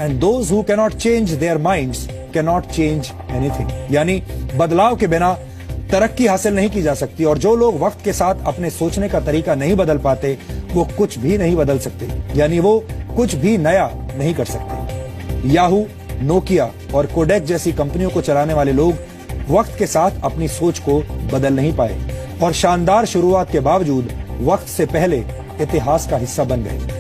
And those who cannot change their minds cannot change anything. यानी बदलाव के बिना तरक्की हासिल नहीं की जा सकती, और जो लोग वक्त के साथ अपने सोचने का तरीका नहीं बदल पाते वो कुछ भी नहीं बदल सकते, यानी वो कुछ भी नया नहीं कर सकते। याहू, नोकिया और कोडेक जैसी कंपनियों को चलाने वाले लोग वक्त के साथ अपनी सोच को बदल नहीं पाए और शानदार शुरुआत के बावजूद वक्त से पहले इतिहास का हिस्सा बन गए।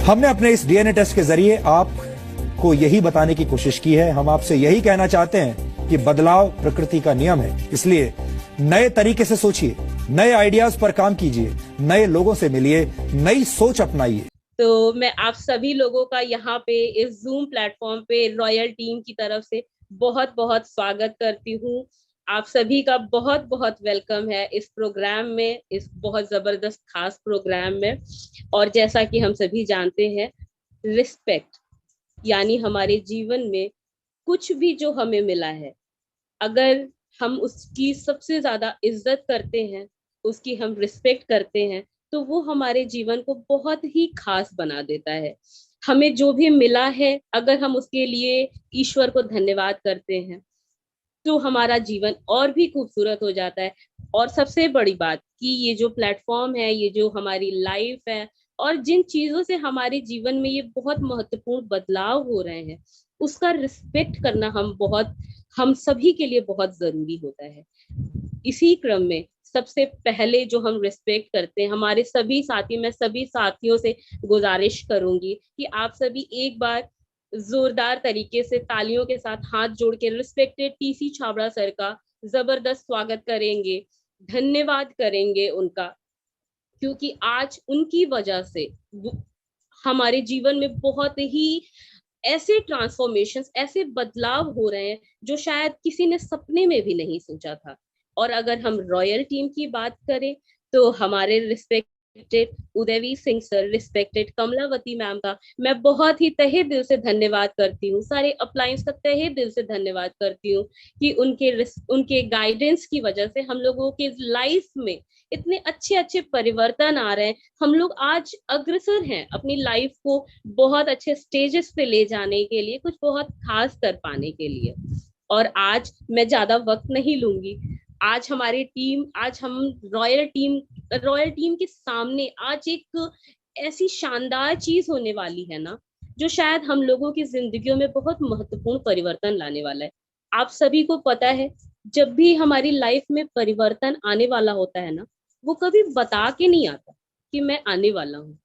हमने अपने इस डीएनए टेस्ट के जरिए आपको यही बताने की कोशिश की है। हम आपसे यही कहना चाहते हैं कि बदलाव प्रकृति का नियम है, इसलिए नए तरीके से सोचिए, नए आइडियाज पर काम कीजिए, नए लोगों से मिलिए, नई सोच अपनाइए। तो मैं आप सभी लोगों का यहाँ पे इस जूम प्लेटफॉर्म पे रॉयल टीम की तरफ से बहुत बहुत स्वागत करती हूँ। आप सभी का बहुत बहुत वेलकम है इस प्रोग्राम में, इस बहुत जबरदस्त खास प्रोग्राम में। और जैसा कि हम सभी जानते हैं, रिस्पेक्ट यानी हमारे जीवन में कुछ भी जो हमें मिला है, अगर हम उसकी सबसे ज्यादा इज्जत करते हैं, उसकी हम रिस्पेक्ट करते हैं, तो वो हमारे जीवन को बहुत ही खास बना देता है। हमें जो भी मिला है, अगर हम उसके लिए ईश्वर को धन्यवाद करते हैं तो हमारा जीवन और भी खूबसूरत हो जाता है। और सबसे बड़ी बात कि ये जो प्लेटफॉर्म है, ये जो हमारी लाइफ है, और जिन चीजों से हमारे जीवन में ये बहुत महत्वपूर्ण बदलाव हो रहे हैं, उसका रिस्पेक्ट करना हम सभी के लिए बहुत जरूरी होता है। इसी क्रम में सबसे पहले जो हम रिस्पेक्ट करते हैं, हमारे सभी साथी, मैं सभी साथियों से गुजारिश करूंगी कि आप सभी एक बार जोरदार तरीके से तालियों के साथ हाथ जोड़ के रिस्पेक्टेड टीसी छाबड़ा सर का जबरदस्त स्वागत करेंगे, धन्यवाद करेंगे उनका, क्योंकि आज उनकी वजह से हमारे जीवन में बहुत ही ऐसे ट्रांसफॉर्मेशंस, ऐसे बदलाव हो रहे हैं जो शायद किसी ने सपने में भी नहीं सोचा था। और अगर हम रॉयल टीम की बात करें तो हमारे respected Udayveer Singh sir, respected Kamlavati ma'am का मैं बहुत ही तहे दिल से धन्यवाद करती हूँ, सारे अप्लायंस का तहे दिल से धन्यवाद करती हूँ कि उनके गाइडेंस की वजह से हम लोगों के लाइफ में इतने अच्छे अच्छे परिवर्तन आ रहे हैं। हम लोग आज अग्रसर हैं अपनी लाइफ को बहुत अच्छे स्टेजेस पे ले जाने के लिए, कुछ बहुत खास कर पाने के लिए। और आज मैं ज्यादा वक्त नहीं लूंगी। आज हमारी टीम, आज हम रॉयल टीम के सामने आज एक ऐसी शानदार चीज होने वाली है ना, जो शायद हम लोगों की जिंदगियों में बहुत महत्वपूर्ण परिवर्तन लाने वाला है। आप सभी को पता है, जब भी हमारी लाइफ में परिवर्तन आने वाला होता है ना, वो कभी बता के नहीं आता कि मैं आने वाला हूँ।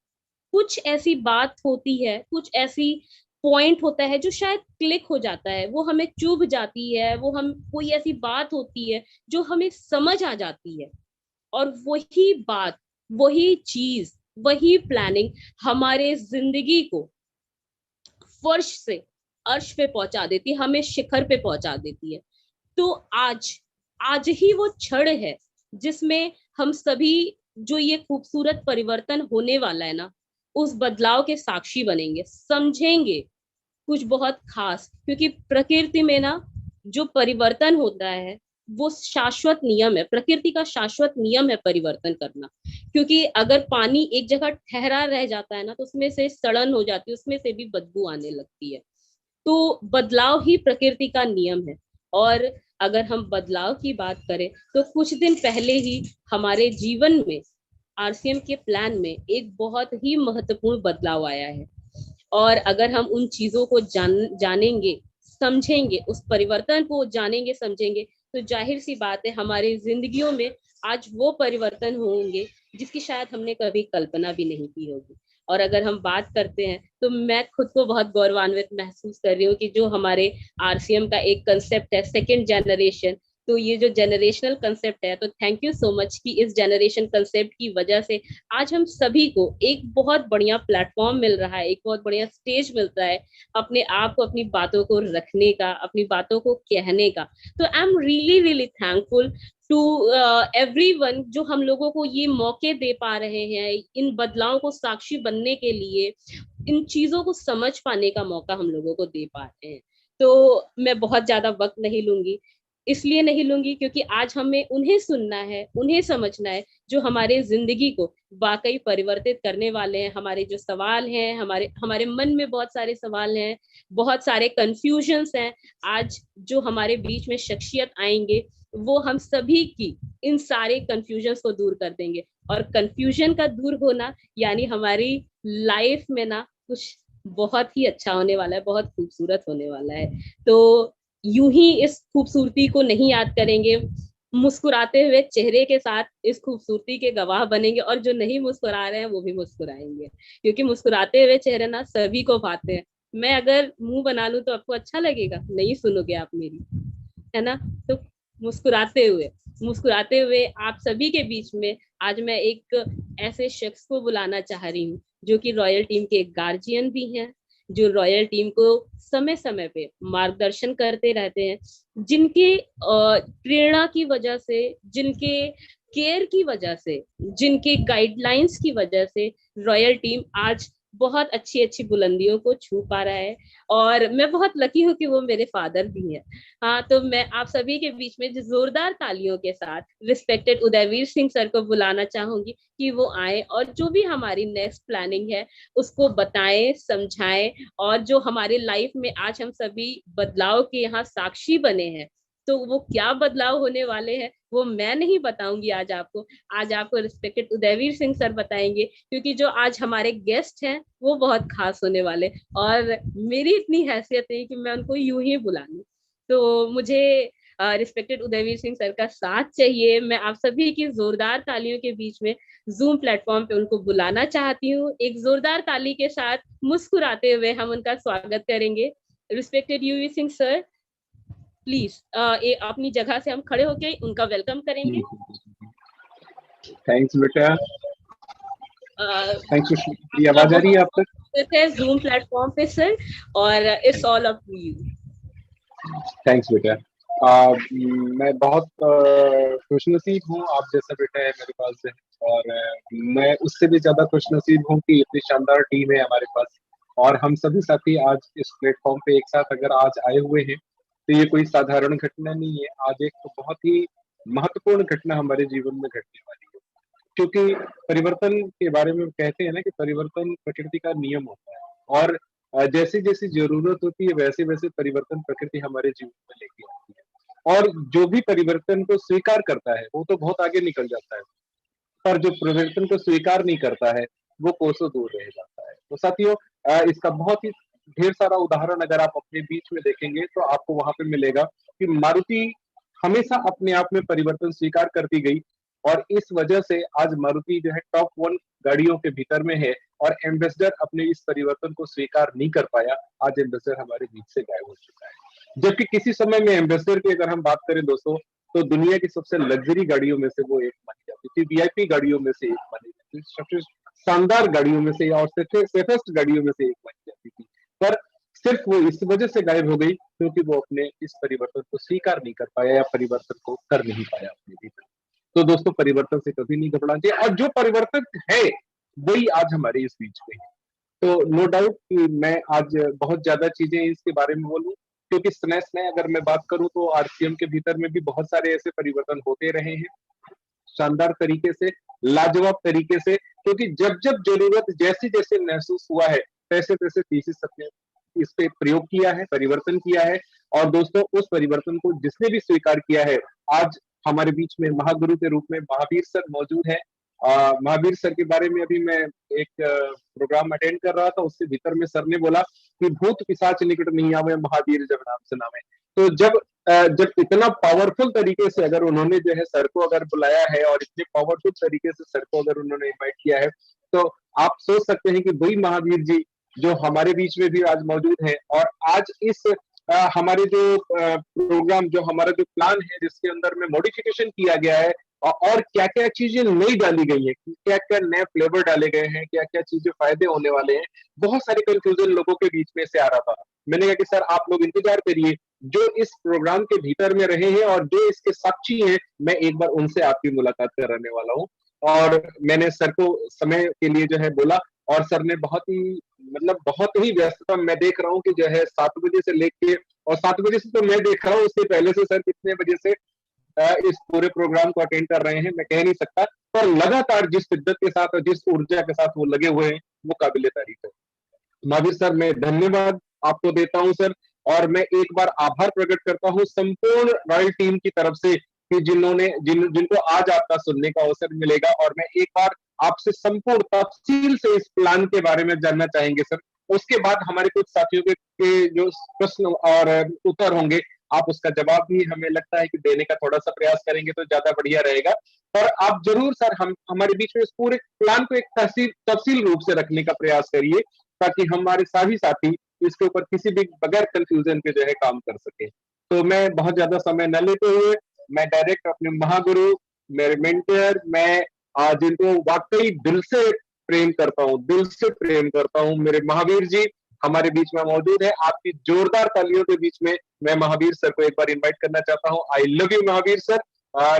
कुछ ऐसी बात होती है, कुछ ऐसी पॉइंट होता है जो शायद क्लिक हो जाता है, वो हमें चुभ जाती है, वो हम कोई ऐसी बात होती है जो हमें समझ आ जाती है, और वही बात, वही चीज, वही प्लानिंग हमारे जिंदगी को फर्श से अर्श पे पहुंचा देती है, हमें शिखर पे पहुंचा देती है। तो आज आज ही वो क्षण है जिसमें हम सभी, जो ये खूबसूरत परिवर्तन होने वाला है ना, उस बदलाव के साक्षी बनेंगे, समझेंगे कुछ बहुत खास। क्योंकि प्रकृति में ना जो परिवर्तन होता है वो शाश्वत नियम है, प्रकृति का शाश्वत नियम है परिवर्तन करना। क्योंकि अगर पानी एक जगह ठहरा रह जाता है ना, तो उसमें से सड़न हो जाती है, उसमें से भी बदबू आने लगती है। तो बदलाव ही प्रकृति का नियम है। और अगर हम बदलाव की बात करें तो कुछ दिन पहले ही हमारे जीवन में आरसीएम के प्लान में एक बहुत ही महत्वपूर्ण बदलाव आया है। और अगर हम उन चीजों को जानेंगे, समझेंगे, उस परिवर्तन को जानेंगे, समझेंगे, तो जाहिर सी बात है हमारी जिंदगियों में आज वो परिवर्तन होंगे जिसकी शायद हमने कभी कल्पना भी नहीं की होगी। और अगर हम बात करते हैं तो मैं खुद को बहुत गौरवान्वित महसूस कर रही हूँ कि जो हमारे आरसीएम का एक कंसेप्ट है, सेकंड जनरेशन, तो ये जो जनरेशनल कंसेप्ट है, तो थैंक यू सो मच कि इस जनरेशन कंसेप्ट की वजह से आज हम सभी को एक बहुत बढ़िया प्लेटफॉर्म मिल रहा है, एक बहुत बढ़िया स्टेज मिलता है अपने आप को, अपनी बातों को रखने का, अपनी बातों को कहने का। तो I am really really thankful to everyone जो हम लोगों को ये मौके दे पा रहे हैं, इन बदलाव को साक्षी बनने के लिए, इन चीजों को समझ पाने का मौका हम लोगों को दे पा रहे हैं। तो मैं बहुत ज्यादा वक्त नहीं लूंगी, इसलिए नहीं लूंगी क्योंकि आज हमें उन्हें सुनना है, उन्हें समझना है जो हमारे जिंदगी को वाकई परिवर्तित करने वाले हैं। हमारे जो सवाल हैं, हमारे हमारे मन में बहुत सारे सवाल हैं, बहुत सारे कंफ्यूजन्स हैं। आज जो हमारे बीच में शख्सियत आएंगे वो हम सभी की इन सारे कंफ्यूजन्स को दूर कर देंगे। और कंफ्यूजन का दूर होना यानी हमारी लाइफ में ना कुछ बहुत ही अच्छा होने वाला है, बहुत खूबसूरत होने वाला है। तो यूं ही इस खूबसूरती को नहीं याद करेंगे, मुस्कुराते हुए चेहरे के साथ इस खूबसूरती के गवाह बनेंगे, और जो नहीं मुस्कुरा रहे हैं वो भी मुस्कुराएंगे, क्योंकि मुस्कुराते हुए चेहरे ना सभी को भाते हैं। मैं अगर मुंह बना लूं तो आपको अच्छा लगेगा? नहीं सुनोगे आप मेरी, है ना? तो मुस्कुराते हुए आप सभी के बीच में आज मैं एक ऐसे शख्स को बुलाना चाह रही हूँ जो कि रॉयल टीम के एक गार्जियन भी हैं, जो रॉयल टीम को समय समय पे मार्गदर्शन करते रहते हैं, जिनके प्रेरणा की वजह से, जिनके केयर की वजह से, जिनके गाइडलाइंस की वजह से रॉयल टीम आज बहुत अच्छी अच्छी बुलंदियों को छू पा रहा है। और मैं बहुत लकी हूँ कि वो मेरे फादर भी हैं। हाँ, तो मैं आप सभी के बीच में जोरदार तालियों के साथ रिस्पेक्टेड उदयवीर सिंह सर को बुलाना चाहूंगी कि वो आए और जो भी हमारी नेक्स्ट प्लानिंग है उसको बताएं, समझाएं। और जो हमारे लाइफ में आज हम सभी बदलाव के यहाँ साक्षी बने हैं, तो वो क्या बदलाव होने वाले हैं वो मैं नहीं बताऊंगी आज आपको। आज आपको रिस्पेक्टेड उदयवीर सिंह सर बताएंगे, क्योंकि जो आज हमारे गेस्ट हैं वो बहुत खास होने वाले, और मेरी इतनी हैसियत है कि मैं उनको यूं ही बुला लूं। तो मुझे रिस्पेक्टेड उदयवीर सिंह सर का साथ चाहिए। मैं आप सभी की जोरदार तालियों के बीच में जूम प्लेटफॉर्म पे उनको बुलाना चाहती हूँ। एक जोरदार ताली के साथ मुस्कुराते हुए हम उनका स्वागत करेंगे। Respected UV Singh sir, please अपनी जगह से हम खड़े होके उनका वेलकम करेंगे। थैंक्स बेटा, थैंक्स सुष्मिता। आवाज आ रही है आप तक? जूम प्लेटफॉर्म पे सर, और it's all up to you. Thanks बेटा। मैं बहुत खुशनसीब हूँ आप जैसा बेटा है मेरे पास है, और मैं उससे भी ज्यादा खुशनसीब हूँ कि इतनी शानदार टीम है हमारे पास, और हम सभी साथी आज इस प्लेटफॉर्म पे एक साथ अगर आज आए हुए हैं तो ये कोई साधारण घटना नहीं है। आज एक तो बहुत ही महत्वपूर्ण घटना हमारे जीवन में घटने वाली है, क्योंकि परिवर्तन के बारे में कहते हैं ना कि परिवर्तन प्रकृति का नियम होता है, और जैसी जैसी जरूरत होती है वैसे वैसे परिवर्तन प्रकृति हमारे जीवन में लेके आती है, और जो भी परिवर्तन को स्वीकार करता है वो तो बहुत आगे निकल जाता है, पर जो परिवर्तन को स्वीकार नहीं करता है वो कोसों दूर रह जाता है। तो साथियों, इसका बहुत ही ढेर सारा उदाहरण अगर आप अपने बीच में देखेंगे तो आपको वहां पे मिलेगा कि मारुति हमेशा अपने आप में परिवर्तन स्वीकार करती गई, और इस वजह से आज मारुति जो है टॉप 1 गाड़ियों के भीतर में है, और एम्बेसडर अपने इस परिवर्तन को स्वीकार नहीं कर पाया। आज एम्बेसडर हमारे बीच से गायब हो चुका है, जबकि किसी समय में एम्बेसडर की अगर हम बात करें दोस्तों तो दुनिया की सबसे लग्जरी गाड़ियों में से वो एक मानी जाती थी, वीआईपी गाड़ियों में से एक मानी जाती थी, सबसे शानदार गाड़ियों में से और सेफेस्ट गाड़ियों में से एक मानी जाती थी। पर सिर्फ वो इस वजह से गायब हो गई क्योंकि वो अपने इस परिवर्तन को स्वीकार नहीं कर पाया या परिवर्तन को कर नहीं पाया अपने भीतर। तो दोस्तों, परिवर्तन से कभी नहीं घबराना चाहिए, और जो परिवर्तन है वही आज हमारे इस बीच में है। तो नो डाउट कि मैं आज बहुत ज्यादा चीजें इसके बारे में बोलूं, क्योंकि स्नेह स्नेह अगर मैं बात करूं तो आरसीएम के भीतर में भी बहुत सारे ऐसे परिवर्तन होते रहे हैं शानदार तरीके से, लाजवाब तरीके से, क्योंकि जब जब जरूरत जैसे जैसे महसूस हुआ है तैसे तैसे थीसिस अपने इस पे प्रयोग किया है, परिवर्तन किया है, और दोस्तों उस परिवर्तन को जिसने भी स्वीकार किया है, आज हमारे बीच में महागुरु के रूप में महावीर सर मौजूद है। महावीर सर के बारे में अभी मैं एक प्रोग्राम अटेंड कर रहा था, उससे भीतर में सर ने बोला कि भूत पिशाच निकट नहीं आवे महावीर जब नाम सुनावे। तो जब इतना पावरफुल तरीके से अगर उन्होंने जो है सर को अगर बुलाया है, और इतने पावरफुल तरीके से सर को अगर उन्होंने इन्वाइट किया है, तो आप सोच सकते हैं कि वही महावीर जी जो हमारे बीच में भी आज मौजूद है, और आज इस हमारे जो प्रोग्राम, जो हमारा जो प्लान है जिसके अंदर में मॉडिफिकेशन किया गया है, और क्या क्या चीजें नई डाली गई है, क्या क्या नए फ्लेवर डाले गए हैं, क्या क्या चीजें फायदे होने वाले हैं, बहुत सारे कंफ्यूजन लोगों के बीच में से आ रहा था। मैंने कहा कि सर आप लोग इंतजार करिए, जो इस प्रोग्राम के भीतर में रहे हैं और जो इसके साक्षी हैं, मैं एक बार उनसे आपकी मुलाकात कराने वाला हूँ। और मैंने सर को समय के लिए जो है बोला, और सर ने बहुत ही मतलब बहुत ही व्यस्तता मैं देख रहा हूँ कि जो है 7 बजे से लेके, और 7 बजे से तो मैं देख रहा हूँ, उससे पहले से सर कितने बजे से इस पूरे प्रोग्राम को अटेंड कर रहे हैं मैं कह नहीं सकता, पर लगातार जिस शिद्दत के साथ और जिस ऊर्जा के साथ वो लगे हुए हैं वो काबिले तारीफ है। महावीर सर, मैं धन्यवाद आपको देता हूं सर, और मैं एक बार आभार प्रकट करता हूं संपूर्ण रॉयल टीम की तरफ से कि जिनको आज आपका सुनने का अवसर मिलेगा, और मैं एक बार आपसे संपूर्ण तफसील से इस प्लान के बारे में जानना चाहेंगे सर। उसके बाद हमारे कुछ साथियों के जो प्रश्न और उत्तर होंगे, आप उसका जवाब भी हमें लगता है कि देने का थोड़ा सा प्रयास करेंगे तो ज्यादा बढ़िया रहेगा। पर आप जरूर सर हम हमारे बीच में इस पूरे प्लान को एक तफसील रूप से रखने का प्रयास करिए, ताकि हमारे सभी साथी इसके ऊपर किसी भी बगैर कंफ्यूजन के जो है काम कर सके। तो मैं बहुत ज्यादा समय न लेते हुए मैं डायरेक्ट अपने महागुरु, मेरे मेंटर, मैं जिनको वाकई दिल से प्रेम करता हूँ, दिल से प्रेम करता हूँ, मेरे महावीर जी हमारे बीच में मौजूद है। आपकी जोरदार तालियों के बीच में मैं महावीर सर को एक बार इनवाइट करना चाहता हूँ। आई लव यू महावीर सर,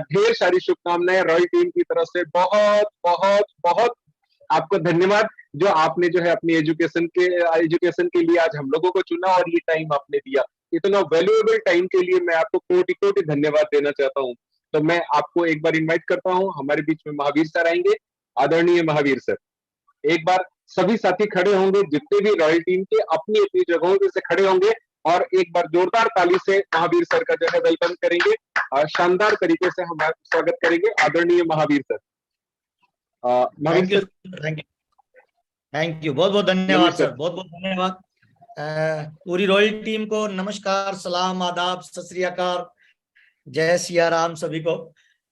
ढेर सारी शुभकामनाएं रॉयल टीम की तरफ से, बहुत बहुत बहुत आपको धन्यवाद जो आपने जो है अपनी एजुकेशन के लिए आज हम लोगों को चुना और ये टाइम आपने दिया। इतना वैल्यूएबल टाइम के लिए मैं आपको कोटि कोटि धन्यवाद देना चाहता हूँ। तो मैं आपको एक बार इनवाइट करता हूँ, हमारे बीच में महावीर सर आएंगे। आदरणीय महावीर सर, एक बार सभी साथी खड़े होंगे, जितने भी रॉयल टीम के अपनी अपनी जगहों पे से खड़े होंगे और एक बार जोरदार ताली से महावीर सर का जो है वेलकम करेंगे, शानदार तरीके से हम स्वागत करेंगे। आदरणीय Mahavir sir, Mahavir sir, thank you, बहुत बहुत धन्यवाद सर, बहुत बहुत धन्यवाद। पूरी रॉयल टीम को नमस्कार, सलाम, आदाब, सत श्री अकाल, जय सिया राम सभी को।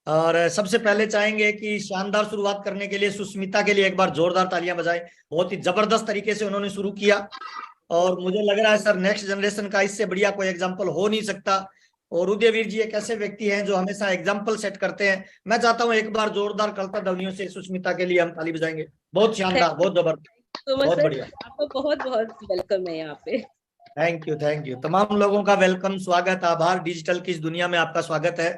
और सबसे पहले चाहेंगे कि शानदार शुरुआत करने के लिए सुष्मिता के लिए एक बार जोरदार तालियां बजाएं। बहुत ही जबरदस्त तरीके से उन्होंने शुरू किया और मुझे लग रहा है सर नेक्स्ट जनरेशन का इससे बढ़िया कोई एग्जाम्पल हो नहीं सकता। और उदयवीर जी एक ऐसे व्यक्ति हैं जो हमेशा एग्जाम्पल सेट करते हैं। मैं चाहता हूँ एक बार जोरदार करता ध्वनियों से सुष्मिता के लिए हम ताली बजाएंगे। बहुत शानदार, बहुत जबरदस्त, बहुत बढ़िया। आपको बहुत बहुत वेलकम है यहाँ पे। Thank you, thank you. तमाम लोगों का वेलकम, स्वागत, आभार। डिजिटल की इस दुनिया में आपका स्वागत है।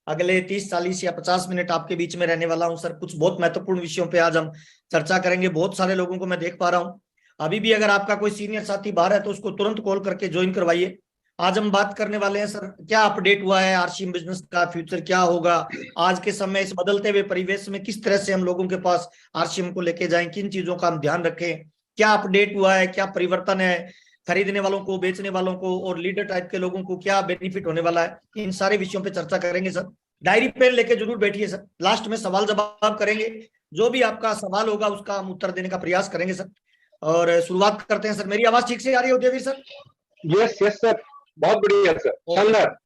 अगले 30, 40 या 50 मिनट आपके बीच में रहने वाला हूं सर। कुछ बहुत महत्वपूर्ण विषयों पे आज हम चर्चा करेंगे। बहुत सारे लोगों को मैं देख पा रहा हूं। अभी भी अगर आपका कोई सीनियर साथी बाहर है तो उसको तुरंत कॉल करके ज्वाइन करवाइए। आज हम बात करने वाले हैं सर, क्या अपडेट हुआ है आरसीएम बिजनेस का, फ्यूचर क्या होगा आज के समय इस बदलते हुए परिवेश में, किस तरह से हम लोगों के पास आरसीएम को लेके जाएं, किन चीजों का हम ध्यान रखें, क्या अपडेट हुआ है, क्या परिवर्तन है, खरीदने वालों को, बेचने वालों को और लीडर टाइप के लोगों को क्या बेनिफिट होने वाला है। इन सारे विषयों पे चर्चा करेंगे सर। डायरी पेन लेके जरूर बैठिए सर। लास्ट में सवाल जवाब करेंगे, जो भी आपका सवाल होगा उसका हम उत्तर देने का प्रयास करेंगे सर। और शुरुआत करते हैं सर। मेरी आवाज ठीक से आ रही है Udayveer sir? Yes yes sir, बहुत बढ़िया सर, शानदार।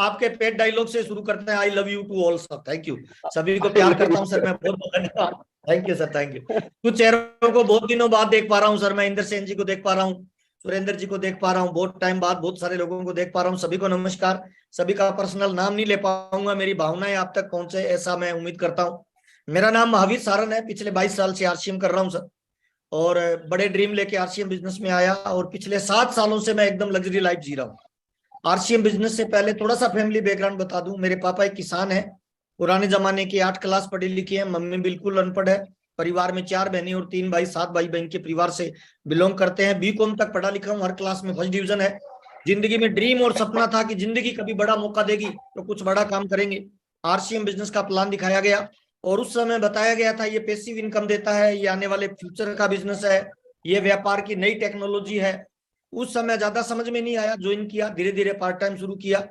आपके पेट डायलॉग से शुरू करते हैं। I love you to all sir. Thank you, सभी को प्यार करता हूं सर मैं, बहुत बहुत धन्यवाद। Thank you sir, thank you. कुछ चेहरों को बहुत दिनों बाद देख पा रहा हूँ सर। मैं इंद्र सेन जी को देख पा रहा हूँ, सुरेंद्र जी को देख पा रहा हूँ, बहुत टाइम बाद बहुत सारे लोगों को देख पा रहा हूँ। सभी को नमस्कार। सभी का पर्सनल नाम नहीं ले पाऊंगा, मेरी भावनाएं आप तक पहुंचे ऐसा मैं उम्मीद करता हूँ। मेरा नाम महावीर सारन है। पिछले 22 साल से आरसीएम कर रहा हूँ सर, और बड़े ड्रीम लेके आरसीएम बिजनेस में आया और पिछले 7 सालों से मैं एकदम लग्जरी लाइफ जी रहा हूँ। आरसीएम बिजनेस से पहले थोड़ा सा फैमिली बैकग्राउंड बता दूं। मेरे पापा एक किसान है, पुराने जमाने की 8 क्लास पढ़ी लिखी है। मम्मी बिल्कुल अनपढ़ है। परिवार में 4 बहनें और 3 भाई, 7 भाई बहन के परिवार से बिलोंग करते हैं। बीकॉम तक पढ़ा लिखा हूँ, हर क्लास में फर्स्ट डिवीजन है। जिंदगी में ड्रीम और सपना था कि जिंदगी कभी बड़ा मौका देगी तो कुछ बड़ा काम करेंगे। आरसीएम बिजनेस का प्लान दिखाया गया और उस समय बताया गया था ये पैसिव इनकम देता है, ये आने वाले फ्यूचर का बिजनेस है, ये व्यापार की नई टेक्नोलॉजी है। उस समय ज्यादा समझ में नहीं आया, ज्वाइन किया, धीरे धीरे पार्ट टाइम शुरू किया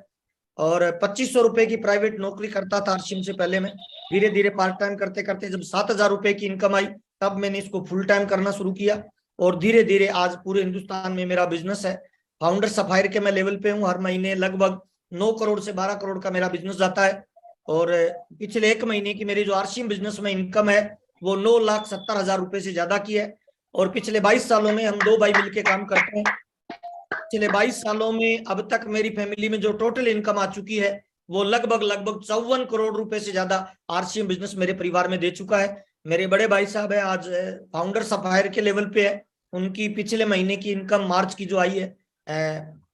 और 2500 रुपए की प्राइवेट नौकरी करता था आरसीएम से पहले में। धीरे धीरे पार्ट टाइम करते करते जब 7000 रुपए की इनकम आई तब मैंने इसको फुल टाइम करना शुरू किया और धीरे धीरे आज पूरे हिंदुस्तान में मेरा बिजनेस है। फाउंडर सफायर के मैं लेवल पे हूँ। हर महीने लगभग 9 करोड़ से 12 करोड़ का मेरा बिजनेस जाता है और पिछले 1 महीने की मेरी जो आरसीएम बिजनेस में इनकम है वो 9,70,000 रुपए से ज्यादा की है। और पिछले 22 सालों में हम 2 भाई मिलकर काम करते हैं। पिछले 22 सालों में अब तक मेरी फैमिली में जो टोटल इनकम आ चुकी है वो लगभग 54 करोड़ रुपए से ज्यादा आरसीएम बिजनेस मेरे परिवार में दे चुका है। मेरे बड़े भाई साहब है, आज फाउंडर सफायर के लेवल पे है। उनकी पिछले महीने की इनकम मार्च की जो आई है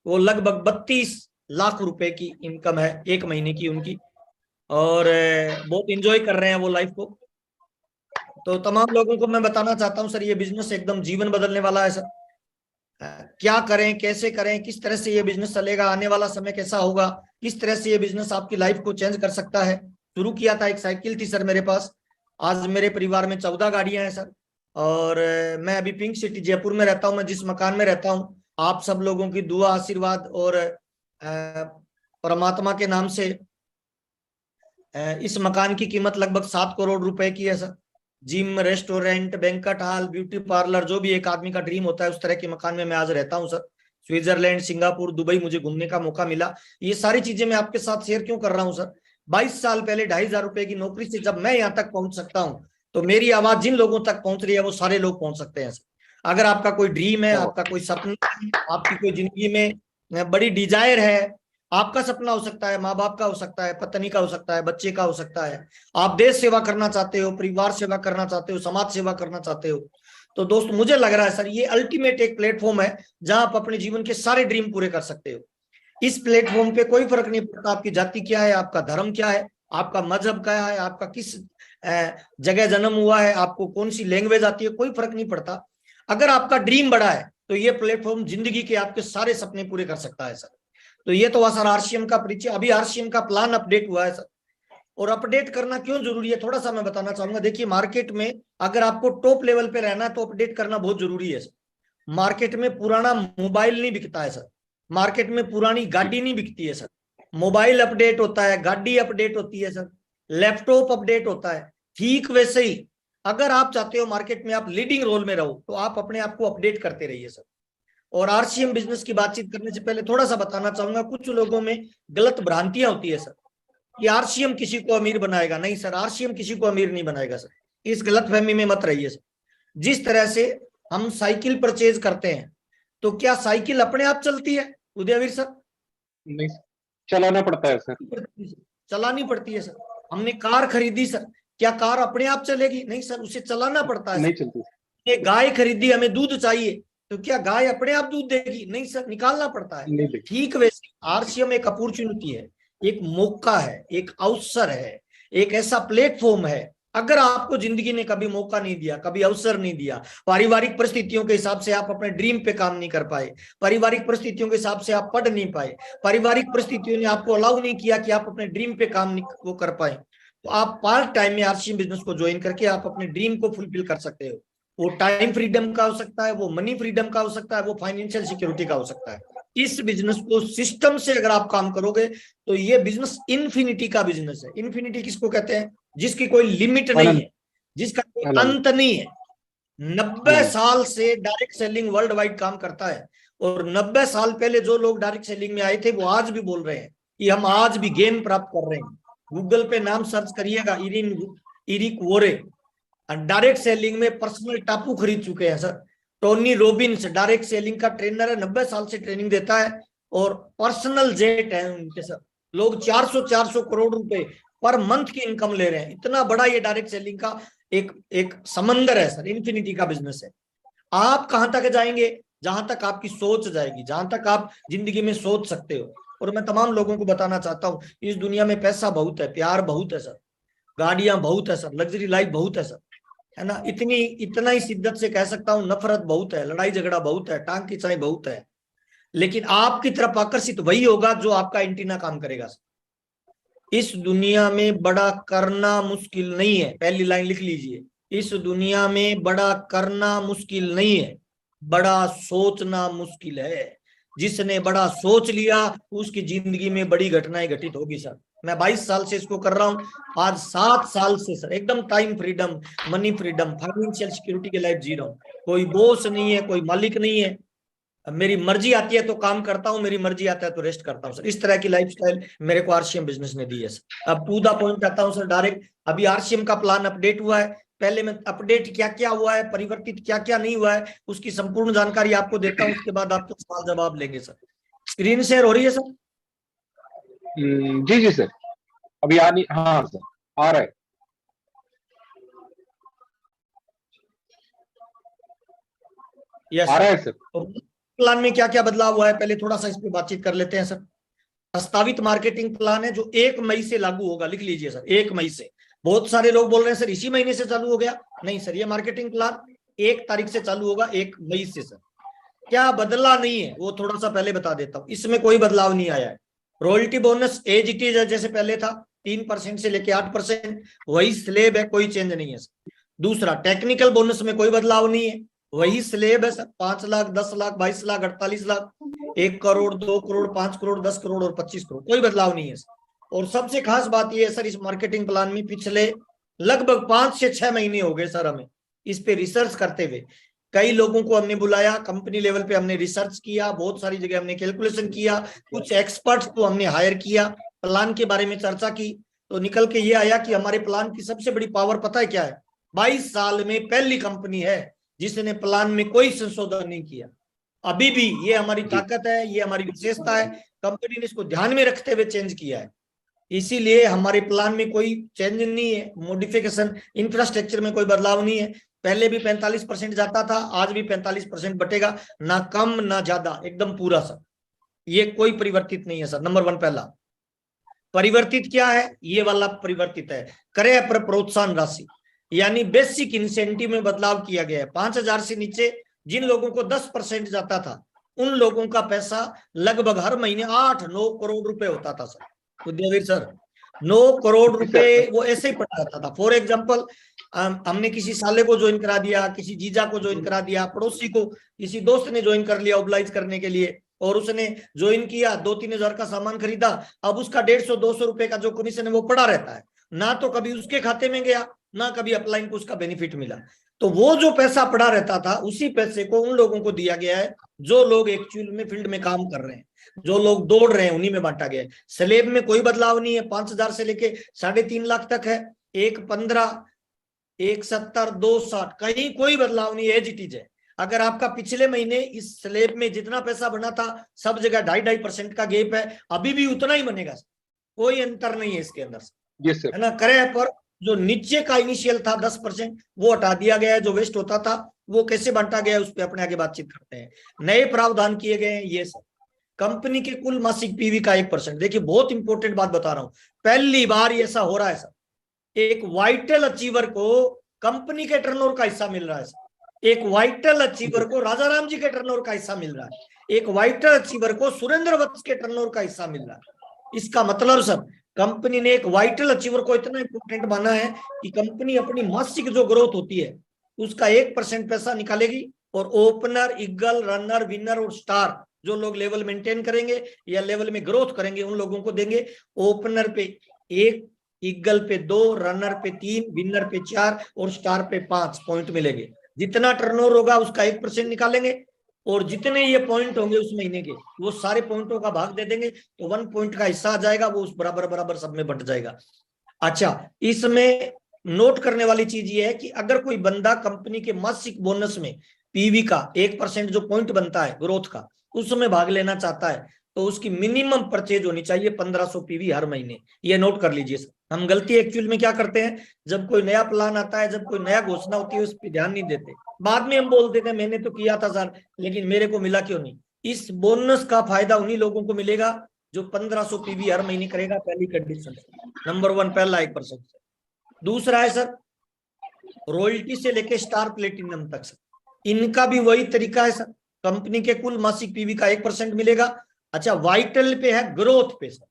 वो लगभग 32 लाख रुपए की इनकम है 1 महीने की उनकी, और बहुत एंजॉय कर रहे हैं वो लाइफ को। तो तमाम लोगों को मैं बताना चाहता हूं सर, ये बिजनेस एकदम जीवन बदलने वाला है सर। क्या करें, कैसे करें, किस तरह से ये बिजनेस चलेगा, आने वाला समय कैसा होगा, किस तरह से ये बिजनेस आपकी लाइफ को चेंज कर सकता है। शुरू किया था, एक साइकिल थी सर मेरे पास, आज मेरे परिवार में 14 गाड़ियां हैं सर। और मैं अभी पिंक सिटी जयपुर में रहता हूं। मैं जिस मकान में रहता हूं, आप सब लोगों की दुआ, आशीर्वाद और परमात्मा के नाम से इस मकान की कीमत लगभग 7 करोड़ रुपए की है sir. Gym, restaurant, banquet hall, beauty parlour, जो भी एक आदमी का ड्रीम होता है, उस तरह के मकान में मैं आज रहता हूं सर। स्विट्जरलैंड, सिंगापुर, दुबई मुझे घूमने का मौका मिला। ये सारी चीजें मैं आपके साथ शेयर क्यों कर रहा हूं सर? 22 साल पहले 2,500 रुपए की नौकरी से जब मैं यहाँ तक पहुंच सकता हूँ, तो मेरी आवाज जिन लोगों तक पहुंच रही है वो सारे लोग पहुंच सकते हैं सर। अगर आपका कोई ड्रीम है, आपका कोई सपना है, आपकी कोई जिंदगी में बड़ी डिजायर है, आपका सपना हो सकता है, माँ बाप का हो सकता है, पत्नी का हो सकता है, बच्चे का हो सकता है, आप देश सेवा करना चाहते हो, परिवार सेवा करना चाहते हो, समाज सेवा करना चाहते हो, तो दोस्त मुझे लग रहा है सर, ये अल्टीमेट एक प्लेटफॉर्म है जहां आप अपने जीवन के सारे ड्रीम पूरे कर सकते हो। इस प्लेटफॉर्म पे कोई फर्क नहीं पड़ता आपकी जाति क्या है, आपका धर्म क्या है, आपका मजहब क्या है, आपका किस जगह जन्म हुआ है, आपको कौन सी लैंग्वेज आती है, कोई फर्क नहीं पड़ता। अगर आपका ड्रीम बड़ा है तो ये प्लेटफॉर्म जिंदगी के आपके सारे सपने पूरे कर सकता है सर। तो ये तो हुआ सर आरसीएम का परिचय। अभी आरसीएम का प्लान अपडेट हुआ है सर, और अपडेट करना क्यों जरूरी है थोड़ा सा मैं बताना चाहूंगा। देखिए, मार्केट में अगर आपको टॉप लेवल पे रहना है तो अपडेट करना बहुत जरूरी है सर। मार्केट में पुराना मोबाइल नहीं बिकता है सर, मार्केट में पुरानी गाड़ी नहीं बिकती है सर। मोबाइल अपडेट होता है, गाड़ी अपडेट होती है सर, लैपटॉप अपडेट होता है। ठीक वैसे ही अगर आप चाहते हो मार्केट में आप लीडिंग रोल में रहो, तो आप अपने आप को अपडेट करते रहिए सर। और आरसीएम बिजनेस की बातचीत करने से पहले थोड़ा सा बताना चाहूंगा, कुछ लोगों में गलत भ्रांतियां होती है सर कि आरसीएम किसी को अमीर बनाएगा। नहीं सर, आरसीएम किसी को अमीर नहीं बनाएगा सर, इस गलतफहमी में मत रहिए सर। जिस तरह से हम साइकिल परचेज करते हैं, तो क्या साइकिल अपने आप चलती है उदयवीर सर? नहीं, चलाना पड़ता है सर। चलानी पड़ती है सर। हमने कार खरीदी सर, क्या कार अपने आप चलेगी? नहीं सर, उसे चलाना पड़ता है। नहीं चलती। ये गाय खरीदी, हमें दूध चाहिए, तो क्या गाय अपने आप दूध देगी? नहीं सर, निकालना पड़ता है। ठीक वैसे आरसीएम एक अपॉर्चुनिटी है, एक मौका है, एक अवसर है, एक ऐसा प्लेटफॉर्म है। अगर आपको जिंदगी ने कभी मौका नहीं दिया, कभी अवसर नहीं दिया, पारिवारिक परिस्थितियों के हिसाब से आप अपने ड्रीम पे काम नहीं कर पाए, पारिवारिक परिस्थितियों के हिसाब से आप पढ़ नहीं पाए, पारिवारिक परिस्थितियों ने आपको अलाउ नहीं किया कि आप अपने ड्रीम पे काम नहीं वो कर पाए, तो आप पार्ट टाइम में आरसीएम बिजनेस को ज्वाइन करके आप अपने ड्रीम को फुलफिल कर सकते हो। वो टाइम फ्रीडम का हो सकता है, वो मनी फ्रीडम का हो सकता है, वो फाइनेंशियल सिक्योरिटी का हो सकता है। इस बिजनेस को सिस्टम से अगर आप काम करोगे तो ये बिजनेस इन्फिनिटी का बिजनेस है। इन्फिनिटी किसको कहते हैं? जिसकी कोई लिमिट नहीं है, जिसका कोई अंत नहीं है। 90 साल से डायरेक्ट सेलिंग वर्ल्ड वाइड काम करता है, और 90 साल पहले जो लोग डायरेक्ट सेलिंग में आए थे वो आज भी बोल रहे हैं कि हम आज भी गेम प्राप्त कर रहे हैं। गूगल पे नाम सर्च करिएगा, इरिक वोरे, डायरेक्ट सेलिंग में पर्सनल टापू खरीद चुके हैं sir. Tony Robbins direct selling का ट्रेनर है, 90 साल से ट्रेनिंग देता है, और पर्सनल जेट है उनके सर। लोग 400 करोड़ रुपए पर मंथ की इनकम ले रहे हैं। इतना बड़ा ये डायरेक्ट सेलिंग का एक समंदर है सर, इन्फिनिटी का बिजनेस है। आप कहां तक जाएंगे? जहां तक आपकी सोच जाएगी, जहां तक आप जिंदगी में सोच सकते हो। और मैं तमाम लोगों को बताना चाहता हूं, इस दुनिया में पैसा बहुत है, प्यार बहुत है सर, गाड़ियां बहुत है सर, लग्जरी लाइफ बहुत है सर, है ना। इतना ही शिद्दत से कह सकता हूं, नफरत बहुत है, लड़ाई झगड़ा बहुत है, टांग खिंचाई बहुत है। लेकिन आपकी तरफ आकर्षित वही होगा जो आपका एंटीना काम करेगा। इस दुनिया में बड़ा करना मुश्किल नहीं है, पहली लाइन लिख लीजिए। इस दुनिया में बड़ा करना मुश्किल नहीं है, बड़ा सोचना मुश्किल है। जिसने बड़ा सोच लिया उसकी जिंदगी में बड़ी घटनाएं घटित होगी सर। मैं 22 साल से इसको कर रहा हूं, आज 7 साल से सर एकदम time freedom, money freedom, financial security की लाइफ जी रहा हूं। कोई बॉस नहीं है, कोई मालिक नहीं है, मेरी मर्जी आती है तो काम करता हूं, मेरी मर्जी आता है तो रेस्ट करता हूं सर। इस तरह की लाइफस्टाइल मेरे को आरसीएम बिजनेस ने दी है सर। अब टू द पॉइंट आता हूं सर डायरेक्ट। अभी आरसीएम का प्लान अपडेट हुआ है, पहले मैं अपडेट क्या क्या हुआ है, परिवर्तित क्या क्या नहीं हुआ है, उसकी संपूर्ण जानकारी आपको देता हूं, उसके बाद आपको सवाल जवाब लेंगे सर। स्क्रीन शेयर हो रही है सर? जी सर, अभी हाँ सर, आ रहा है। यस आ रहा है सर। प्लान में क्या क्या बदलाव हुआ है पहले थोड़ा सा इस पे बातचीत कर लेते हैं सर। प्रस्तावित मार्केटिंग प्लान है जो 1 मई से लागू होगा, लिख लीजिए सर, 1 मई से। बहुत सारे लोग बोल रहे हैं सर इसी महीने से चालू हो गया। नहीं सर, ये मार्केटिंग प्लान 1 तारीख से चालू होगा, 1 मई से सर। क्या बदला नहीं है वो थोड़ा सा पहले बता देता हूँ, इसमें कोई बदलाव नहीं आया है। Royalty bonus as it is है, जैसे पहले था 3% से लेके 8%, वही स्लेब है, कोई चेंज नहीं है सर। दूसरा, टेक्निकल बोनस में कोई बदलाव नहीं है, वही स्लेब है सर। 5 लाख, 10 लाख, 22 लाख, 48 लाख, 1 करोड़, 2 करोड़, 5 करोड़, 10 करोड़ और 25 करोड़, कोई बदलाव नहीं है सर। और सबसे खास बात यह है सर, इस मार्केटिंग प्लान में पिछले लगभग 5 से 6 महीने हो गए सर हमें इस पे रिसर्च करते हुए। कई लोगों को हमने बुलाया, कंपनी लेवल पे हमने रिसर्च किया, बहुत सारी जगह हमने कैलकुलेशन किया, कुछ एक्सपर्ट्स को हमने हायर किया, प्लान के बारे में चर्चा की, तो निकल के ये आया कि हमारे प्लान की सबसे बड़ी पावर पता है क्या है? 22 साल में पहली कंपनी है जिसने प्लान में कोई संशोधन नहीं किया। अभी भी ये हमारी ताकत है, ये हमारी विशेषता है, कंपनी ने इसको ध्यान में रखते हुए चेंज किया है। इसीलिए हमारे प्लान में कोई चेंज नहीं है, मॉडिफिकेशन, इंफ्रास्ट्रक्चर में कोई बदलाव नहीं है। पहले भी 45% जाता था, आज भी 45% बटेगा, ना कम ना ज्यादा, एकदम पूरा सर। ये कोई परिवर्तित नहीं है सर। नंबर 1 पहला परिवर्तित क्या है, ये वाला परिवर्तित है, क्रय पर प्रोत्साहन राशि यानी बेसिक इंसेंटिव में बदलाव किया गया है। 5,000 से नीचे जिन लोगों को 10% जाता था, उन लोगों का पैसा लगभग हर महीने 8-9 करोड़ रुपए होता था सर। उद्योगवीर सर, 9 करोड़ रुपए वो ऐसे ही पड़ा रहता था। फॉर एग्जाम्पल, हमने किसी साले को ज्वाइन करा दिया, किसी जीजा को ज्वाइन करा दिया, पड़ोसी को, किसी दोस्त ने ज्वाइन कर लिया ओबलाइज करने के लिए, और उसने ज्वाइन किया, 2-3 हजार का सामान खरीदा, अब उसका 150-200 रुपए का जो कमीशन है वो पड़ा रहता है, ना तो कभी उसके खाते में गया, ना कभी अपलाइन को उसका बेनिफिट मिला। तो वो जो पैसा पड़ा रहता था, उसी पैसे को उन लोगों को दिया गया है जो लोग एक्चुअल में फील्ड में काम कर रहे हैं, जो लोग दौड़ रहे हैं, उन्हीं में बांटा गया है। स्लेब में कोई बदलाव नहीं है, 5,000 से लेके 3.5 लाख तक है, 1.15, 1.70, 2.60, कहीं कोई बदलाव नहीं है, एज इट इज है। अगर आपका पिछले महीने इस स्लेब में जितना पैसा बना था, सब जगह 2.5% का गैप है, अभी भी उतना ही बनेगा, कोई अंतर नहीं है इसके अंदर, यस सर, है ना। क्रय पर जो नीचे का इनिशियल था 10%, वो हटा दिया गया है, जो वेस्ट होता था वो कैसे बांटा गया है उस पर अपने आगे बातचीत करते हैं। नए प्रावधान किए गए हैं ये सब। कंपनी के कुल मासिक पीवी का 1%, देखिए बहुत इंपॉर्टेंट बात बता रहा हूं, पहली बार ऐसा हो रहा है सर। एक वाइटल अचीवर को कंपनी के टर्नओवर का हिस्सा मिल रहा है सर। एक वाइटल अचीवर को राजा राम जी के टर्नओवर का हिस्सा मिल रहा है, एक वाइटल अचीवर को सुरेंद्र वत्स के टर्नओवर का हिस्सा मिल रहा है। इसका मतलब सर, कंपनी ने एक वाइटल अचीवर को इतना इंपॉर्टेंट माना है कि कंपनी अपनी मासिक जो ग्रोथ होती है उसका 1% पैसा निकालेगी, और ओपनर, ईगल, रनर, विनर और स्टार जो लोग लेवल मेंटेन करेंगे या लेवल में ग्रोथ करेंगे उन लोगों को देंगे। ओपनर पे 1, ईगल पे 2, रनर पे 3, विनर पे 4 और स्टार पे 5 पॉइंट मिलेंगे। जितना टर्नओवर होगा उसका 1% निकालेंगे, और जितने ये पॉइंट होंगे उस महीने के, वो सारे पॉइंटों का भाग दे देंगे, तो 1 पॉइंट का हिस्सा आ जाएगा, वो उस बराबर बराबर सब में बंट जाएगा। अच्छा, इसमें नोट करने वाली चीज ये है कि अगर कोई बंदा कंपनी के मासिक बोनस में पीवी का 1% जो पॉइंट बनता है ग्रोथ का, उसमें भाग लेना चाहता है, तो उसकी मिनिमम परचेज होनी चाहिए 1500 पीवी हर महीने। ये नोट कर लीजिए सर। हम गलती एक्चुअल में क्या करते हैं, जब कोई नया प्लान आता है, जब कोई नया घोषणा होती है, उस पर ध्यान नहीं देते, बाद में हम बोल देते हैं मैंने तो किया था सर, लेकिन मेरे को मिला क्यों नहीं। इस बोनस का फायदा उन्हीं लोगों को मिलेगा जो 1500 पीवी हर महीने करेगा, पहली कंडीशन। नंबर 1 पहला 1%। दूसरा है सर, रॉयल्टी से लेके स्टार प्लेटिनम तक सर, इनका भी वही तरीका है सर। कंपनी के कुल मासिक पीवी का 1% मिलेगा। अच्छा, वाइटल पे है ग्रोथ पे सर,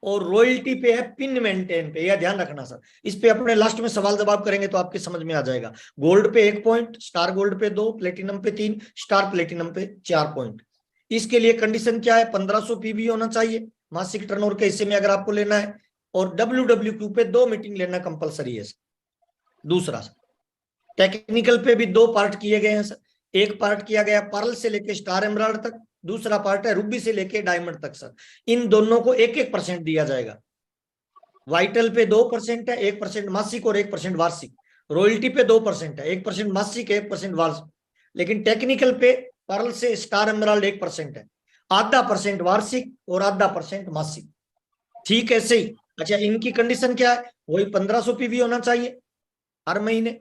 और रॉयल्टी पे है पिन मेंटेन पे, यह ध्यान रखना सर। इस पे अपने लास्ट में सवाल जवाब करेंगे तो आपके समझ में आ जाएगा। गोल्ड पे 1 पॉइंट, स्टार गोल्ड पे 2, प्लेटिनम पे 3, स्टार प्लेटिनम पे 4 पॉइंट। इसके लिए कंडीशन क्या है, 1500 पीवी होना चाहिए मासिक टर्नओवर के हिस्से में अगर आपको लेना है, और WWQ पे 2 मीटिंग लेना कंपलसरी है सर। दूसरा सर, टेक्निकल पे भी 2 पार्ट किए गए हैं सर। एक पार्ट किया गया पर्ल से लेके स्टार एमराल्ड तक, दूसरा पार्ट है रूबी से लेके डायमंड तक सर। इन दोनों को 1-1% दिया जाएगा। वाइटल पे 2% है, 1% मासिक और 1% वार्षिक। रॉयल्टी पे 2% है, 1% मासिक, 1% वार्षिक। लेकिन टेक्निकल पे पर्ल से स्टार एमराल्ड 1% है, 0.5% वार्षिक और 0.5% मासिक। ठीक ऐसे ही। अच्छा, इनकी कंडीशन क्या है, वही 1500 पीवी होना चाहिए हर महीने,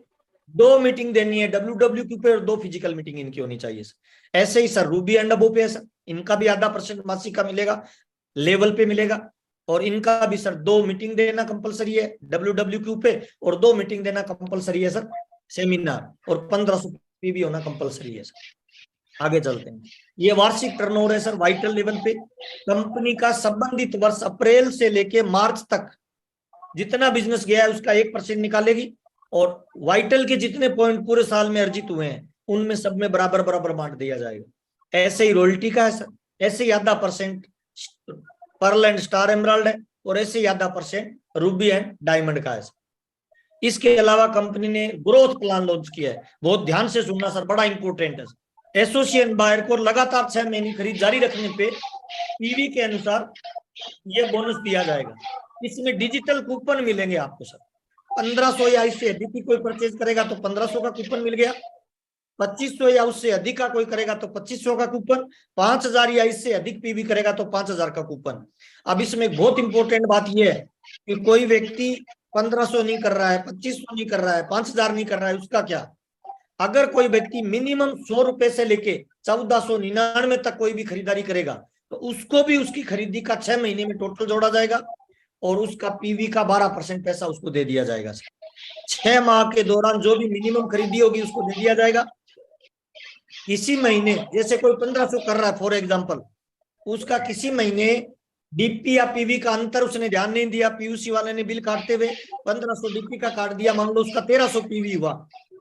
2 मीटिंग देनी है WWQ पे, और 2 फिजिकल मीटिंग इनकी होनी चाहिए सर। ऐसे ही सर रूबी एंड अबो पे है सर, इनका भी 0.5% मासिक का मिलेगा, लेवल पे मिलेगा। और इनका भी सर 2 मीटिंग देना कंपलसरी है WWQ पे, और 2 मीटिंग देना कंपलसरी है सर सेमिनार, और 1500 पीवी होना कंपलसरी है सर। आगे चलते हैं। ये वार्षिक टर्नओवर है सर वाइटल लेवल पे। कंपनी का संबंधित वर्ष अप्रैल से लेके मार्च तक जितना बिजनेस गया है उसका 1% निकालेगी, और वाइटल के जितने पॉइंट पूरे साल में अर्जित हुए हैं उनमें सब में बराबर बराबर बांट दिया जाएगा। ऐसे ही रॉयल्टी का है सर, ऐसे ही आधा percent Perl and star emerald है, और ऐसे ही आधा परसेंट रूबी एंड डायमंड का है सर। इसके अलावा कंपनी ने ग्रोथ प्लान लॉन्च किया है, बहुत ध्यान से सुनना सर, बड़ा इंपॉर्टेंट है। एसोसिएट बायर को लगातार 6 महीने खरीद जारी रखने पे पीवी के अनुसार ये बोनस दिया जाएगा। इसमें डिजिटल कूपन मिलेंगे आपको सर। 1500 या इससे अधिक की कोई परचेज करेगा तो 1500 का कूपन मिल गया, 2500 या उससे अधिक का कोई करेगा तो 2500 का कूपन, 5000 या इससे अधिक पीवी करेगा तो 5000 का कूपन। अब इसमें एक बहुत इंपॉर्टेंट बात यह है कि कोई व्यक्ति 1500 नहीं कर रहा है, 2500 नहीं कर रहा है, 5000 नहीं कर रहा है, उसका क्या? अगर कोई व्यक्ति मिनिमम 100 रुपए से लेके 1499 तक कोई भी खरीदारी करेगा तो उसको भी उसकी खरीदी का 6 महीने में टोटल जोड़ा जाएगा, और उसका पीवी का 12% पैसा उसको दे दिया जाएगा। 6 माह के दौरान जो भी मिनिमम खरीदी होगी उसको दे दिया जाएगा। किसी महीने जैसे कोई 1500 कर रहा है फॉर एग्जांपल, उसका किसी महीने डीपी या पीवी का अंतर उसने ध्यान नहीं दिया, पीयूसी वाले ने बिल काटते हुए 1500 डीपी का काट दिया, मान लो उसका 1300 पीवी हुआ,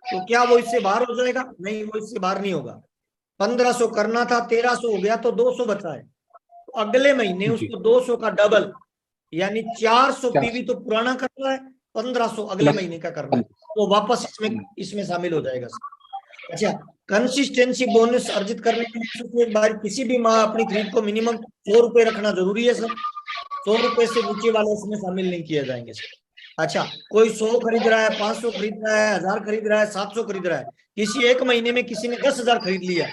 तो क्या वो इससे बाहर हो जाएगा? नहीं, वो इससे बाहर नहीं होगा। 1500 करना था, 1300 हो गया तो 200 बचा है, तो अगले महीने उसको 200 का डबल यानी 400 पीवी तो पुराना करना है, 1500 अगले महीने का करना है, तो वापस इसमें शामिल हो जाएगा। अच्छा, कंसिस्टेंसी बोनस अर्जित करने के लिए एक बार किसी भी माह अपनी खरीद को मिनिमम 100 रुपए रखना जरूरी है सर। 100 रुपए से नीचे वाले इसमें शामिल नहीं किए जाएंगे सर। अच्छा, कोई 100 खरीद रहा है, 500 खरीद रहा है, 1000 खरीद रहा है, 700 खरीद रहा है, किसी एक महीने में किसी ने 10,000 खरीद लिया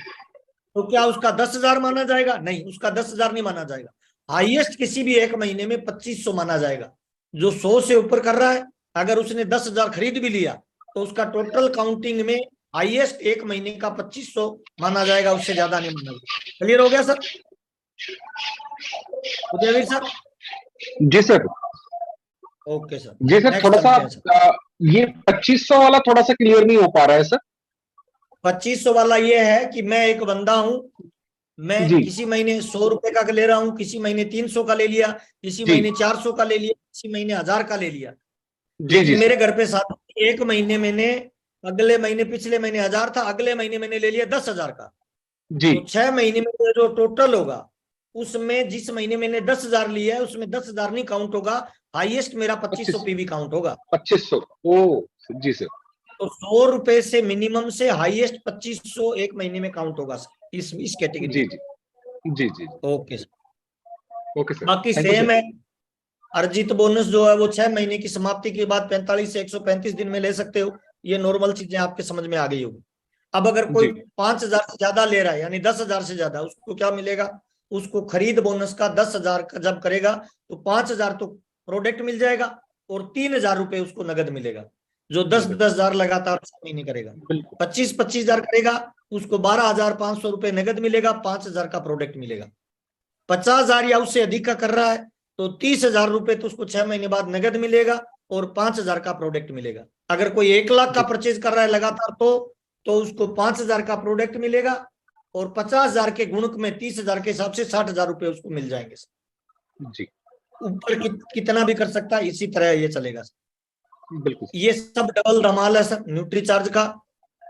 तो क्या उसका 10,000 माना जाएगा? नहीं, उसका 10,000 नहीं माना जाएगा। हाईएस्ट किसी भी एक महीने में 2500 माना जाएगा। जो 100 से ऊपर कर रहा है, अगर उसने 10,000 खरीद भी लिया तो उसका टोटल काउंटिंग में हाईएस्ट एक महीने का 2500 माना जाएगा, उससे ज्यादा नहीं माना जाएगा। क्लियर हो गया सर? उदयवीर सर? जी सर। Okay sir. जी सर, थोड़ा सा ये 2500 वाला थोड़ा सा क्लियर नहीं हो पा रहा है सर। 2500 वाला ये है कि मैं एक बंदा हूं, मैं किसी महीने 100 रुपए का ले रहा हूं, किसी महीने 300 का ले लिया, किसी महीने 400 का ले लिया, किसी महीने 1000 का ले लिया। जी, मेरे घर पे साथ एक महीने मैंने, अगले महीने पिछले महीने 1000 था, अगले महीने मैंने ले लिया 10,000 का जी। तो 6 महीने में जो टोटल होगा उसमें जिस महीने मैंने 10,000 लिया है उसमें 10,000 नहीं काउंट होगा, हाईएस्ट मेरा 2500 पीवी काउंट होगा। 2500? ओ जी सर। तो 100 रुपए से मिनिमम से हाईएस्ट 2500 एक महीने में काउंट होगा इस कैटेगरी। जी जी जी जी। Okay sir. Okay sir. बाकी सेम है। अर्जित बोनस जो है वो 6 महीने की समाप्ति के बाद 45 से 135 दिन में ले सकते हो। ये नॉर्मल चीजें आपके समझ में आ गई होगी। अब अगर कोई 5,000 से ज्यादा ले रहा है यानी 10,000 से ज्यादा, उसको क्या मिलेगा? उसको खरीद बोनस का 10,000 का जब करेगा तो 5,000 तो प्रोडक्ट मिल जाएगा और 3,000 रुपए उसको नगद मिलेगा। जो 10,000 लगातार 6 महीने करेगा, 25,000 करेगा उसको 12,500 रुपए नगद मिलेगा, 5,000 का प्रोडक्ट मिलेगा। 50,000 या उससे अधिक का कर रहा है तो 30,000 रुपए तो उसको 6 महीने बाद नगद मिलेगा और 5,000 का प्रोडक्ट मिलेगा। अगर कोई 1 लाख का परचेज कर रहा है लगातार तो उसको 5,000 का प्रोडक्ट मिलेगा और 50,000 के गुणक में 30,000 के हिसाब से 60,000 रुपए उसको मिल जाएंगे जी। ऊपर कितना भी कर सकता है, इसी तरह ये चलेगा बिल्कुल। ये सब डबल धमाल है सर, न्यूट्री चार्ज का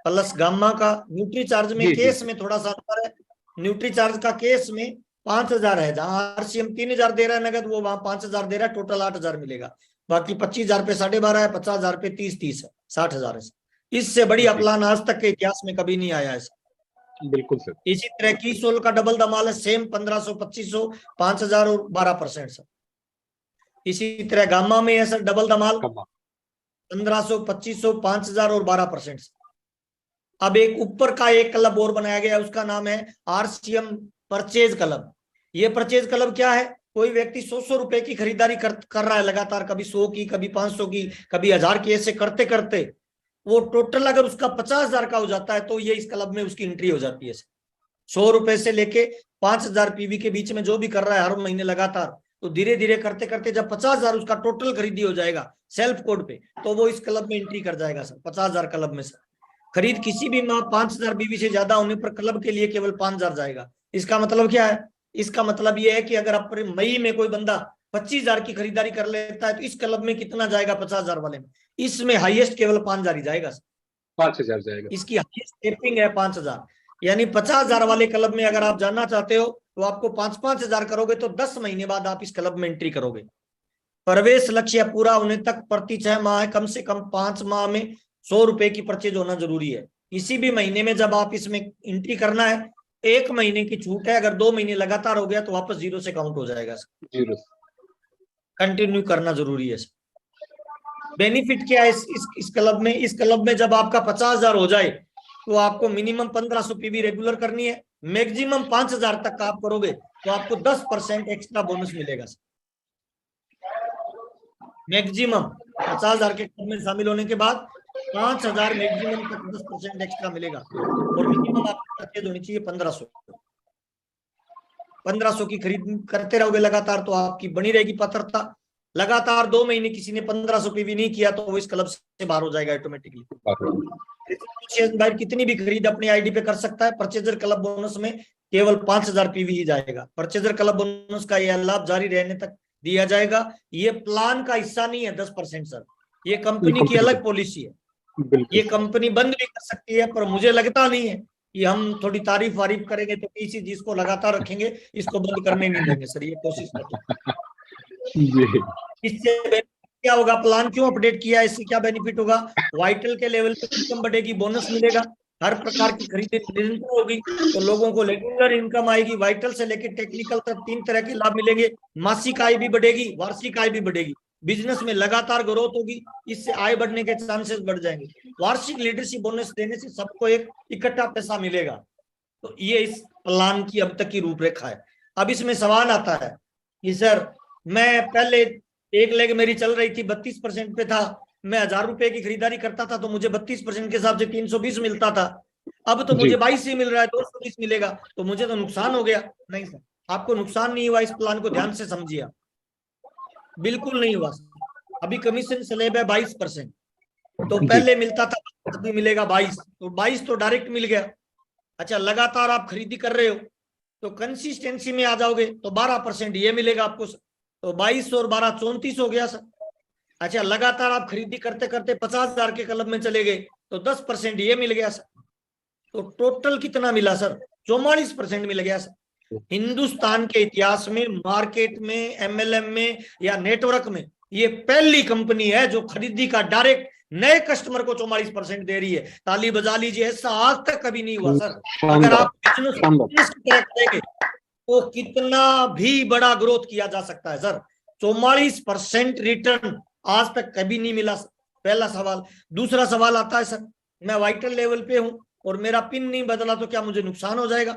प्लस गामा का। न्यूट्री चार्ज में केस में थोड़ा सा अंतर है। न्यूट्री चार्ज का केस में 5,000 है, जहां आरसीएम 3,000 दे रहा है नगद, वो वहां 5,000 दे रहा है, टोटल 8,000 मिलेगा। बाकी 25,000 पे 12.5 है, 50,000 पे 30 है, 60,000 है। इससे बड़ी अपलान आज तक के इतिहास में कभी नहीं आया है। बिल्कुल सर। इसी तरह की सोल का डबल धमाल है, सेम 1,500, 2,500, 5,000 और 12% सर। इसी तरह गामा में है सर डबल धमाल, 1,500, 2,500, 5,000 और 12%। अब एक ऊपर का एक क्लब और बनाया गया, उसका नाम है आरसीएम परचेज क्लब। ये परचेज क्लब क्या है? कोई व्यक्ति 100 रुपए की खरीदारी कर रहा है लगातार, कभी 100 की, कभी 500 की, कभी 1000 की, ऐसे करते करते वो टोटल अगर उसका 50,000 का हो जाता है तो ये इस क्लब में उसकी एंट्री हो जाती है। 100 रुपए से लेके 5,000 पीवी के बीच में जो भी कर रहा है हर महीने लगातार, तो धीरे धीरे करते करते जब 50,000 उसका टोटल खरीदी हो जाएगा सेल्फ कोड पे, तो वो इस क्लब में एंट्री कर जाएगा सर। 50,000 क्लब में सर खरीद किसी भी माह 5,000 बीवी से ज्यादा होने पर क्लब के लिए केवल 5,000 जाएगा। इसका मतलब क्या है? इसका मतलब ये है कि अगर अपने मई में कोई बंदा 25,000 की खरीदारी कर लेता है तो इस क्लब में कितना जाएगा? 50,000 वाले में इसमें हाईएस्ट केवल 5,000 ही जाएगा, 5,000 जाएगा। इसकी हाईएस्ट टेपिंग है 5,000। यानी 50,000 वाले क्लब में अगर आप जाना चाहते हो तो आपको 5,000 करोगे तो 10 महीने बाद आप इस क्लब में एंट्री करोगे। प्रवेश लक्ष्य पूरा होने तक प्रति 6 माह कम से कम 5 माह में 100 रुपए की परचेज होना जरूरी है। किसी भी महीने में जब आप इसमें एंट्री करना है 1 महीने की छूट है, अगर 2 महीने लगातार हो गया तो वापस 0 से काउंट हो जाएगा। जीरो कंटिन्यू करना जरूरी है। बेनिफिट क्या है इस क्लब में? इस क्लब में जब आपका 50,000 हो जाए तो आपको मिनिमम 1500 पीवी रेगुलर करनी है, मैक्सिमम 5,000 तक आप करोगे तो आपको 10% एक्स्ट्रा बोनस मिलेगा। मैक्सिमम 50,000 के क्लब में शामिल होने के बाद 5,000 मैक्सिमम तक 10% एक्स्ट्रा मिलेगा, और मिनिमम आपकी परचेज होनी चाहिए 1500 की खरीद करते रहोगे लगातार तो आपकी बनी रहेगी पात्रता। लगातार 2 महीने किसी ने 1500 पीवी नहीं किया तो वो इस क्लब से बाहर हो जाएगा ऑटोमेटिकली। भाई कितनी भी खरीद अपनी आईडी पे कर सकता है। परचेजर क्लब बोनस में केवल 5,000 पीवी ही जाएगा। परचेजर क्लब बोनस का यह लाभ जारी रहने तक दिया जाएगा। ये प्लान का हिस्सा नहीं है 10% सर, ये कंपनी की अलग पॉलिसी है। ये कंपनी बंद भी कर सकती है, पर मुझे लगता नहीं है कि हम थोड़ी तारीफ वारीफ करेंगे तो किसी चीज को लगातार रखेंगे, इसको बंद करने नहीं देंगे सर, ये कोशिश करें। इससे क्या होगा? प्लान क्यों अपडेट किया, इससे क्या बेनिफिट होगा? वाइटल के लेवल पे इनकम बढ़ेगी, बोनस मिलेगा, हर प्रकार की खरीदी निरंतर होगी तो लोगों को रेगुलर इनकम आएगी। वाइटल से लेकर टेक्निकल तक 3 तरह के लाभ मिलेंगे। मासिक आय भी बढ़ेगी, वार्षिक आय भी बढ़ेगी। बिजनेस में लगातार ग्रोथ होगी, इससे आय बढ़ने के चांसेस बढ़ जाएंगे। वार्षिक लीडरशिप बोनस देने से सबको एक इकट्ठा पैसा मिलेगा। तो ये इस प्लान की अब तक की रूपरेखा है। अब इसमें सवाल आता है कि सर मैं पहले एक लेग मेरी चल रही थी 32% पे था, मैं 1,000 रुपए की खरीदारी करता था तो मुझे 32% के हिसाब से 320 मिलता था, अब तो मुझे 22 ही मिल रहा है, 220 मिलेगा, तो मुझे तो नुकसान हो गया। नहीं सर, आपको नुकसान नहीं हुआ। इस प्लान को ध्यान से समझिए, बिल्कुल नहीं हुआ। अभी कमीशन स्लैब है 22%, तो पहले मिलता था अभी मिलेगा 22, तो 22 तो डायरेक्ट मिल गया। अच्छा, लगातार आप खरीदी कर रहे हो तो कंसिस्टेंसी में आ जाओगे तो 12% ये मिलेगा आपको, तो 22 और 12 34 हो गया सर। अच्छा, लगातार आप खरीदी करते करते 50,000 के क्लब में चले गए तो 10% ये मिल गया सर, तो टोटल कितना मिला सर? 44% मिल गया सर। हिंदुस्तान के इतिहास में, मार्केट में, एमएलएम में या नेटवर्क में ये पहली कंपनी है जो खरीदी का डायरेक्ट नए कस्टमर को 44% दे रही है। ताली बजा लीजिए, ऐसा आज तक कभी नहीं हुआ सर। अगर आप बिजनेस करेंगे तो कितना भी बड़ा ग्रोथ किया जा सकता है सर। 44% रिटर्न आज तक कभी नहीं मिला सर, पहला सवाल। दूसरा सवाल आता है सर, मैं वाइटल लेवल पे हूं और मेरा पिन नहीं बदला तो क्या मुझे नुकसान हो जाएगा?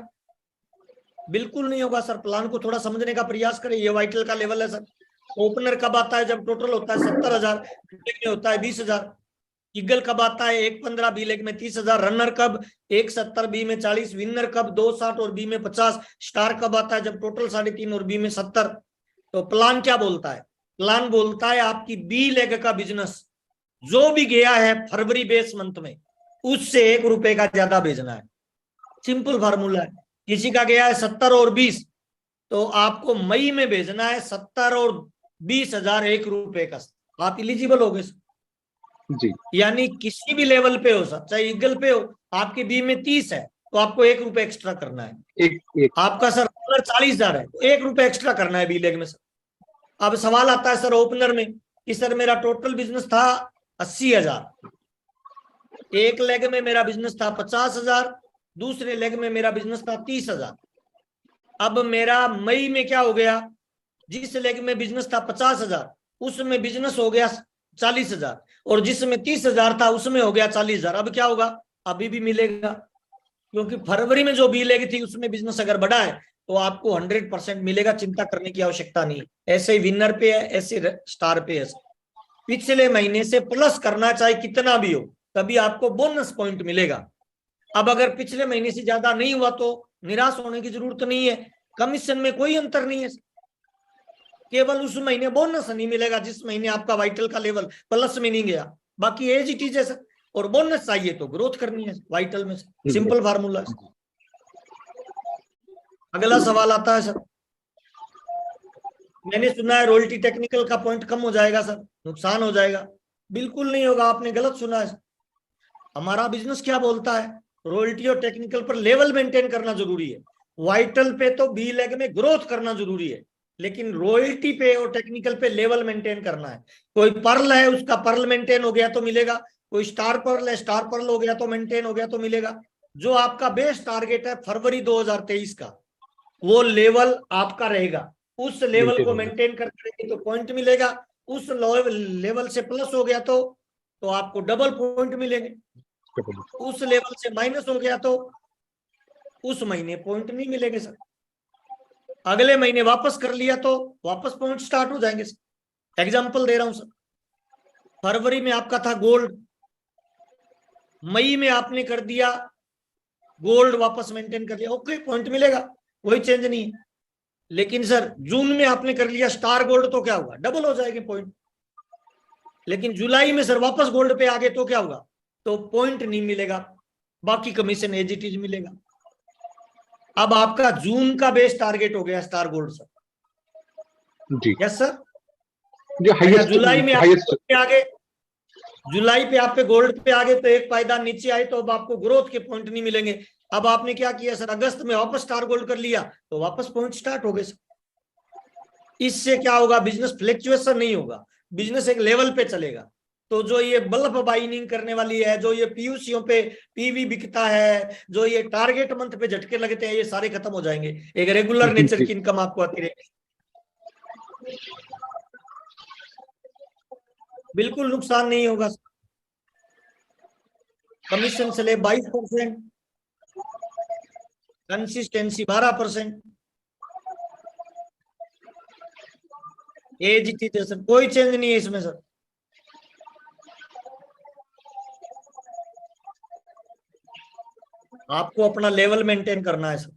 बिल्कुल नहीं होगा सर। प्लान को थोड़ा समझने का प्रयास करें। ये वाइटल का लेवल है सर। ओपनर कब आता है? जब टोटल होता है 70,000, में होता है 20,000। ईगल कब आता है? 1.15, बी लेग में 30,000। रनर कब? 1.70, बी में 40। विनर कब? 2.60 और बी में 50। स्टार कब आता है? जब टोटल 3.5 और बी में 70। तो प्लान क्या बोलता है? प्लान बोलता है आपकी बी लेग का बिजनेस जो भी गया है फरवरी बेस मंथ में, उससे 1 रुपए का ज्यादा भेजना है। सिंपल फार्मूला है। किसी का गया है 70 और 20, तो आपको मई में भेजना है 70 और 20,001 रुपए का। आप इलिजिबल हो गए जी। यानी किसी भी लेवल पे हो सर, चाहे ईगल पे हो, आपके बी में 30 है तो आपको 1 रुपए एक्स्ट्रा करना है। एक। आपका सर 40,000 है तो 1 रुपए एक्स्ट्रा करना है बी लेग में सर। अब सवाल आता है सर ओपनर में कि सर मेरा टोटल बिजनेस था 80,000, एक लेग में मेरा बिजनेस था 50,000, दूसरे लेग में मेरा बिजनेस था 30,000। अब मेरा मई में क्या हो गया? जिस लेग में बिजनेस था 50,000 उसमें बिजनेस हो गया 40,000, और जिसमें 30,000 था उसमें हो गया 40,000। अब क्या होगा? अभी भी मिलेगा, क्योंकि फरवरी में जो बी लेग थी उसमें बिजनेस अगर बढ़ा है तो आपको 100% मिलेगा, चिंता करने की आवश्यकता नहीं। ऐसे ही विनर पे है, ऐसे स्टार पे है। पिछले महीने से प्लस करना चाहे कितना भी हो, तभी आपको बोनस पॉइंट मिलेगा। अब अगर पिछले महीने से ज्यादा नहीं हुआ तो निराश होने की जरूरत नहीं है, कमीशन में कोई अंतर नहीं है। केवल उस महीने बोनस नहीं मिलेगा जिस महीने आपका वाइटल का लेवल प्लस में नहीं गया, बाकी एज इट इज है सर। और बोनस चाहिए तो ग्रोथ करनी है वाइटल में, सिंपल फार्मूला है। अगला सवाल आता है सर, मैंने सुना है रॉयल्टी टेक्निकल का पॉइंट कम हो जाएगा सर, नुकसान हो जाएगा। बिल्कुल नहीं होगा, आपने गलत सुना है। हमारा बिजनेस क्या बोलता है, रॉयल्टी और टेक्निकल पर लेवल मेंटेन करना जरूरी है, वाइटल पे तो बी लेग में ग्रोथ करना जरूरी है, लेकिन रॉयल्टी पे और टेक्निकल पे लेवल मेंटेन करना है। कोई पर्ल है, उसका पर्ल मेंटेन हो गया तो मिलेगा, कोई स्टार पर्ल है, स्टार पर्ल हो गया तो मेंटेन हो गया तो मिलेगा। जो आपका बेस्ट टारगेट है फरवरी 2023 का, वो लेवल आपका रहेगा, उस लेवल को मेंटेन करते रहेंगे तो पॉइंट मिलेगा। उस लेवल से प्लस हो गया तो आपको डबल पॉइंट मिलेंगे, उस लेवल से माइनस हो गया तो उस महीने पॉइंट नहीं मिलेंगे सर। अगले महीने वापस कर लिया तो वापस पॉइंट स्टार्ट हो जाएंगे सर। एग्जांपल दे रहा हूं सर, फरवरी में आपका था गोल्ड, मई में आपने कर दिया गोल्ड, वापस मेंटेन कर लिया, ओके पॉइंट मिलेगा, कोई चेंज नहीं है। लेकिन सर जून में आपने कर लिया स्टार गोल्ड तो क्या होगा, डबल हो जाएंगे पॉइंट। लेकिन जुलाई में सर वापस गोल्ड पे आ गए तो क्या होगा, तो पॉइंट नहीं मिलेगा, बाकी कमीशन एज इट इज मिलेगा। अब आपका जून का बेस टारगेट हो गया स्टार गोल्ड सर जी। Yes sir. जो हाईएस्ट जुलाई में आप पे आ गए, जुलाई पे आप पे गोल्ड पे आ गए तो एक पायदान नीचे आए तो अब आपको ग्रोथ के पॉइंट नहीं मिलेंगे। अब आपने क्या किया सर, अगस्त में वापस स्टार गोल्ड कर लिया तो वापस पॉइंट स्टार्ट हो गए सर। इससे क्या होगा, बिजनेस फ्लक्चुएशन नहीं होगा, बिजनेस एक लेवल पे चलेगा। तो जो ये बल्क बाइनिंग करने वाली है, जो ये पीयूसीओं पे पीवी बिकता है, जो ये टारगेट मंथ पे झटके लगते हैं, ये सारे खत्म हो जाएंगे, एक रेगुलर नेचर की इनकम आपको आती रहेगी, बिल्कुल नुकसान नहीं होगा। कमीशन चले 22%, consistency 12%, as it is sir, कोई चेंज नहीं है इसमें सर। आपको अपना लेवल मेंटेन करना है सर।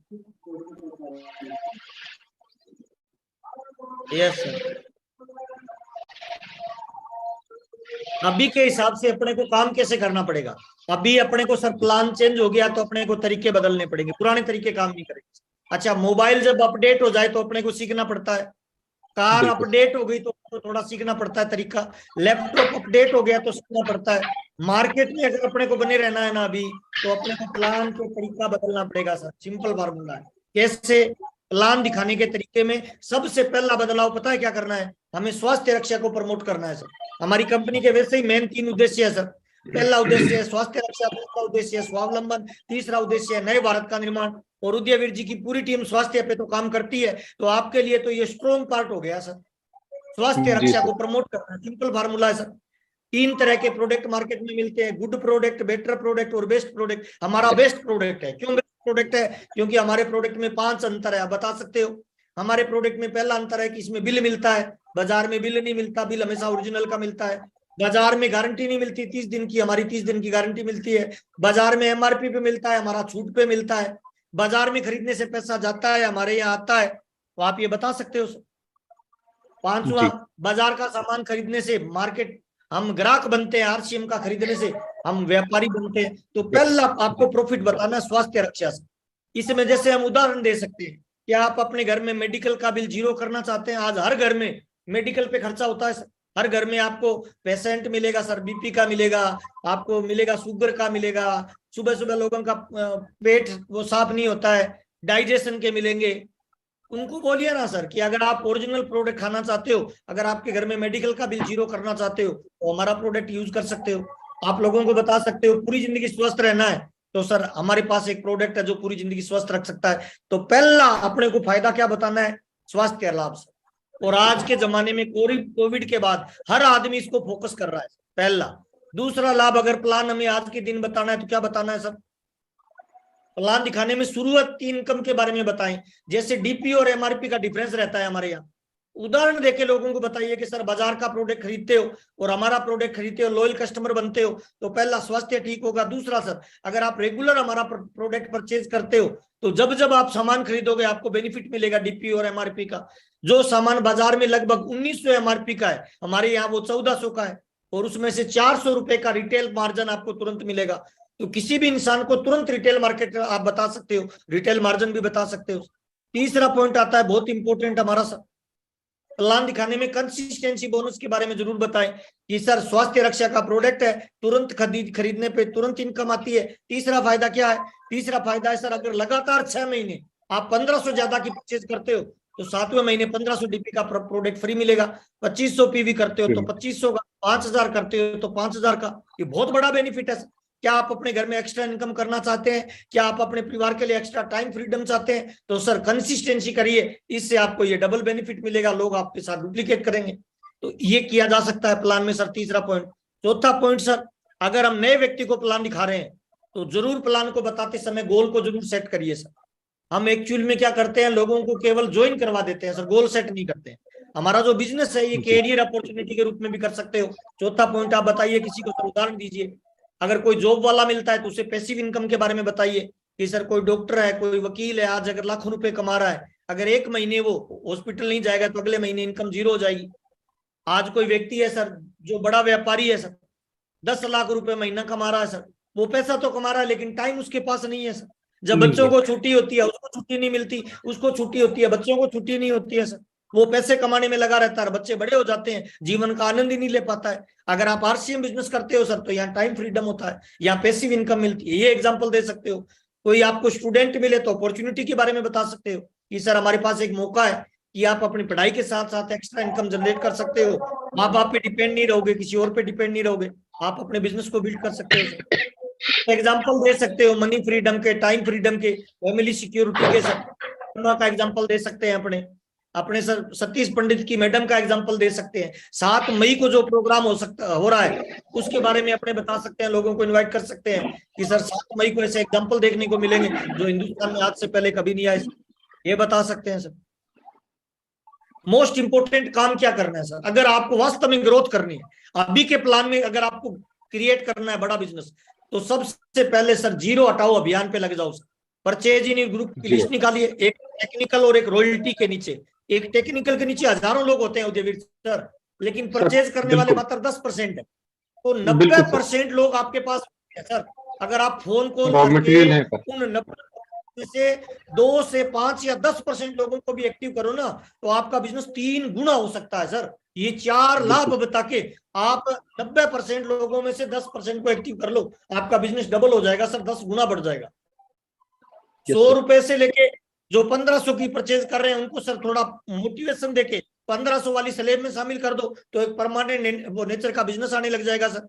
यस सर, अभी के हिसाब से अपने को काम कैसे करना पड़ेगा, अभी अपने को सर प्लान चेंज हो गया तो अपने को तरीके बदलने पड़ेंगे, पुराने तरीके काम नहीं करेंगे। अच्छा, मोबाइल जब अपडेट हो जाए तो अपने को सीखना पड़ता है, कार अपडेट हो गई तो थोड़ा सीखना पड़ता है तरीका, लैपटॉप अपडेट हो गया तो सीखना पड़ता है। मार्केट में अगर अपने को बने रहना है ना अभी, तो अपने को प्लान के तरीका बदलना पड़ेगा सर। सिंपल फार्मूला है, कैसे प्लान दिखाने के तरीके में सबसे पहला बदलाव पता है क्या करना है, हमें स्वास्थ्य रक्षा को प्रमोट करना है सर। हमारी कंपनी के वैसे ही मेन 3 उद्देश्य है सर। पहला उद्देश्य है स्वास्थ्य रक्षा, दूसरा उद्देश्य है स्वावलंबन, तीसरा उद्देश्य है नए भारत का निर्माण। और उदयवीर जी की पूरी टीम स्वास्थ्य पे तो काम करती है, तो आपके लिए तो ये स्ट्रॉन्ग पार्ट हो गया सर, स्वास्थ्य रक्षा को प्रमोट करना। सिंपल फार्मूला है सर। 3 तरह के प्रोडक्ट मार्केट में मिलते हैं, गुड प्रोडक्ट, बेटर प्रोडक्ट और बेस्ट प्रोडक्ट। हमारा बेस्ट प्रोडक्ट है, क्यों बेस्ट प्रोडक्ट है, क्योंकि हमारे प्रोडक्ट में 5 अंतर है, आप बता सकते हो। हमारे प्रोडक्ट में पहला अंतर है कि इसमें बिल मिलता है, बाजार में बिल नहीं मिलता, बिल हमेशा ओरिजिनल का मिलता है। बाजार में गारंटी नहीं मिलती 30 दिन की, हमारी 30 दिन की गारंटी मिलती है। बाजार में एमआरपी पे मिलता है, हमारा छूट पे मिलता है। बाजार में खरीदने से पैसा जाता है, हमारे यहाँ आता है। तो आप ये बता सकते हो। 5वां, बाजार का सामान खरीदने से मार्केट, हम ग्राहक बनते हैं, आरसीएम का खरीदने से हम व्यापारी बनते हैं। तो पहला आपको प्रॉफिट बताना है स्वास्थ्य रक्षा से। इसमें जैसे हम उदाहरण दे सकते हैं कि आप अपने घर में मेडिकल का बिल 0 करना चाहते हैं। आज हर घर में मेडिकल पे खर्चा होता है सर, हर घर में आपको पेशेंट मिलेगा सर, बीपी का मिलेगा, आपको मिलेगा शुगर का मिलेगा, सुबह सुबह लोगों का पेट वो साफ नहीं होता है, डाइजेशन के मिलेंगे। उनको बोलिए ना सर कि अगर आप ओरिजिनल प्रोडक्ट खाना चाहते हो, अगर आपके घर में मेडिकल का बिल 0 करना चाहते हो, तो हमारा प्रोडक्ट यूज कर सकते हो। आप लोगों को बता सकते हो पूरी जिंदगी स्वस्थ रहना है, तो सर हमारे पास एक प्रोडक्ट है जो पूरी जिंदगी स्वस्थ रख सकता है। तो पहला अपने को फायदा क्या बताना है, स्वास्थ्य लाभ से। और आज के जमाने में कोविड के बाद हर आदमी इसको फोकस कर रहा है, पहला। दूसरा लाभ, अगर प्लान हमें आज के दिन बताना है तो क्या बताना है सर, प्लान दिखाने में शुरुआती इनकम के बारे में बताएं। जैसे डीपी और एमआरपी का डिफरेंस रहता है हमारे यहाँ, उदाहरण देके लोगों को बताइए कि सर बाजार का प्रोडक्ट खरीदते हो और हमारा प्रोडक्ट खरीदते हो, लॉयल कस्टमर बनते हो, तो पहला स्वास्थ्य ठीक होगा। दूसरा सर, अगर आप रेगुलर हमारा प्रोडक्ट परचेज करते हो तो जब जब आप सामान खरीदोगे आपको बेनिफिट मिलेगा डीपी और एमआरपी का। जो सामान बाजार में लगभग 1900 एमआरपी का है, हमारे यहाँ वो 1400 का है, और उसमें से 400 रुपए का रिटेल मार्जिन आपको तुरंत मिलेगा। तो किसी भी इंसान को तुरंत रिटेल मार्केट आप बता सकते हो, रिटेल मार्जिन भी बता सकते हो। तीसरा पॉइंट आता है बहुत इंपॉर्टेंट हमारा सर, प्लान दिखाने में कंसिस्टेंसी बोनस के बारे में जरूर बताएं कि सर स्वास्थ्य रक्षा का प्रोडक्ट है, तुरंत खरीदने पे तुरंत इनकम आती है। तीसरा फायदा क्या है? तीसरा फायदा है सर, अगर लगातार 6 महीने आप 1500 ज्यादा की परचेज करते हो तो 7वें महीने 1500 डीपी का प्रोडक्ट फ्री मिलेगा। 2500 पीवी करते हो तो 2500 का, 5000 करते हो तो 5000 का। ये बहुत बड़ा बेनिफिट है। क्या आप अपने घर में एक्स्ट्रा इनकम करना चाहते हैं? क्या आप अपने परिवार के लिए एक्स्ट्रा टाइम फ्रीडम चाहते हैं? तो सर कंसिस्टेंसी करिए, इससे आपको ये डबल बेनिफिट मिलेगा, लोग आपके साथ डुप्लीकेट करेंगे। तो ये किया जा सकता है प्लान में सर, तीसरा पॉइंट। चौथा पॉइंट सर, अगर हम नए व्यक्ति को प्लान दिखा रहे हैं तो जरूर प्लान को बताते समय गोल को जरूर सेट करिए सर। हम एक्चुअल में क्या करते हैं, लोगों को केवल ज्वाइन करवा देते हैं सर, गोल सेट नहीं करते हैं। हमारा जो बिजनेस है ये कैरियर अपॉर्चुनिटी के रूप में भी कर सकते हो। चौथा पॉइंट आप बताइए किसी को, सर उदाहरण दीजिए। अगर कोई जॉब वाला मिलता है तो उसे पैसिव इनकम के बारे में बताइए कि सर कोई डॉक्टर है, कोई वकील है, आज अगर लाखों रुपए कमा रहा है, अगर एक महीने वो हॉस्पिटल नहीं जाएगा तो अगले महीने इनकम 0 हो जाएगी। आज कोई व्यक्ति है सर जो बड़ा व्यापारी है सर, 10 लाख रुपए महीना कमा रहा है सर, वो पैसा तो कमा रहा है लेकिन टाइम उसके पास नहीं है सर। जब बच्चों को छुट्टी होती है उसको छुट्टी नहीं मिलती, उसको छुट्टी होती है बच्चों को छुट्टी नहीं होती है सर। वो पैसे कमाने में लगा रहता है, बच्चे बड़े हो जाते हैं, जीवन का आनंद ही नहीं ले पाता है। अगर आप आरसीएम बिजनेस करते हो सर तो यहाँ टाइम फ्रीडम होता है, यहाँ पैसिव इनकम मिलती है। ये एग्जांपल दे सकते हो। कोई आपको स्टूडेंट मिले तो अपॉर्चुनिटी के बारे में बता सकते हो कि सर हमारे पास एक मौका है कि आप अपनी पढ़ाई के साथ साथ एक्स्ट्रा इनकम जनरेट कर सकते हो। माँ बाप पे डिपेंड नहीं रहोगे, किसी और पे डिपेंड नहीं रहोगे, आप अपने बिजनेस को बिल्ड कर सकते हो। एग्जाम्पल दे सकते हो मनी फ्रीडम के, टाइम फ्रीडम के, फैमिली सिक्योरिटी के सर का एग्जाम्पल दे सकते हैं। अपने सर सतीश पंडित की मैडम का एग्जांपल दे सकते हैं। 7 मई को जो प्रोग्राम हो रहा है उसके बारे में अपने बता सकते हैं, लोगों को इनवाइट कर सकते हैं कि सर 7 मई को ऐसे एग्जांपल देखने को मिलेंगे जो हिंदुस्तान में आज से पहले कभी नहीं आए, ये बता सकते हैं सर। मोस्ट इंपोर्टेंट काम क्या करना है सर, अगर आपको वास्तव में ग्रोथ करनी है अभी के प्लान में, अगर आपको क्रिएट करना है बड़ा बिजनेस, तो सबसे पहले सर जीरो हटाओ अभियान पे लग जाओ सर। परचेज इन ग्रुप की लिस्ट निकालिए, एक टेक्निकल और एक रॉयल्टी के नीचे। एक टेक्निकल के नीचे हजारों लोग होते हैं उदयवीर सर, लेकिन परचेज करने वाले मात्र 10% है। तो 90% लोग आपके पास है सर। अगर आप फोन कॉल करके उन 90% से 2 से 5 या 10% लोगों को भी एक्टिव करो ना, तो आपका बिजनेस 3 गुना हो सकता है सर। ये 4 लाभ बता के आप 90% लोगों में से 10% को एक्टिव कर लो, आपका बिजनेस डबल हो जाएगा सर, 10 गुना बढ़ जाएगा। 100 रुपए से लेके जो 1500 की परचेज कर रहे हैं उनको सर थोड़ा मोटिवेशन देके 1500 वाली स्लैब में शामिल कर दो तो एक परमानेंट वो नेचर का बिजनेस आने लग जाएगा सर।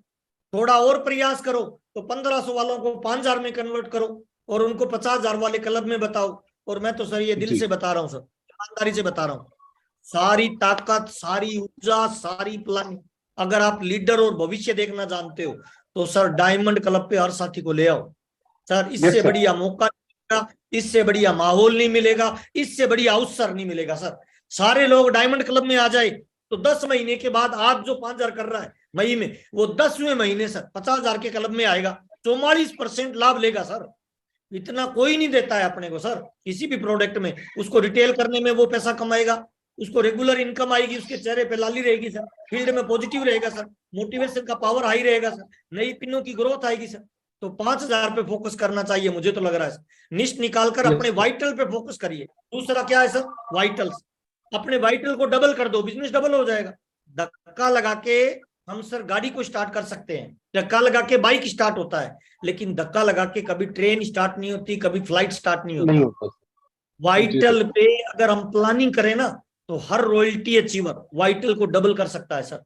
थोड़ा और प्रयास करो तो 1500 वालों को 5000 में कन्वर्ट करो और उनको 50,000 वाले क्लब में बताओ। और मैं तो सर ये दिल से बता रहा हूँ सर, ईमानदारी से बता रहा हूँ, सारी ताकत, सारी ऊर्जा, सारी प्लानिंग, अगर आप लीडर और भविष्य देखना जानते हो तो सर डायमंड क्लब पे हर साथी को ले आओ सर। इससे बढ़िया मौका, इससे बढ़िया माहौल नहीं मिलेगा, इससे बढ़िया अवसर नहीं मिलेगा सर। सारे लोग डायमंड क्लब में आ जाए तो 10 महीने के बाद आज जो 5000 कर रहा है मई में, वो 10वें महीने सर 50,000 के क्लब में आएगा, 44% लाभ लेगा सर। इतना कोई नहीं देता है अपने को सर किसी भी प्रोडक्ट में। उसको रिटेल करने में वो पैसा कमाएगा, उसको रेगुलर इनकम आएगी, उसके चेहरे पे लाली रहेगी सर, फील्ड में पॉजिटिव रहेगा सर, मोटिवेशन का पावर हाई रहेगा सर, नई पिनों की ग्रोथ आएगी सर। तो 5000 पे फोकस करना चाहिए, मुझे तो लग रहा है। निष्ठ निकालकर अपने वाइटल पे फोकस करिए। दूसरा क्या है सर, वाइटल्स। अपने वाइटल को डबल कर दो, बिजनेस डबल हो जाएगा। धक्का लगा के हम सर गाड़ी को स्टार्ट कर सकते हैं, धक्का लगा के बाइक स्टार्ट होता है, लेकिन धक्का लगा के कभी ट्रेन स्टार्ट नहीं होती, कभी फ्लाइट स्टार्ट नहीं होता। वाइटल पे अगर हम प्लानिंग करें ना तो हर रॉयल्टी अचीवर वाइटल को डबल कर सकता है सर,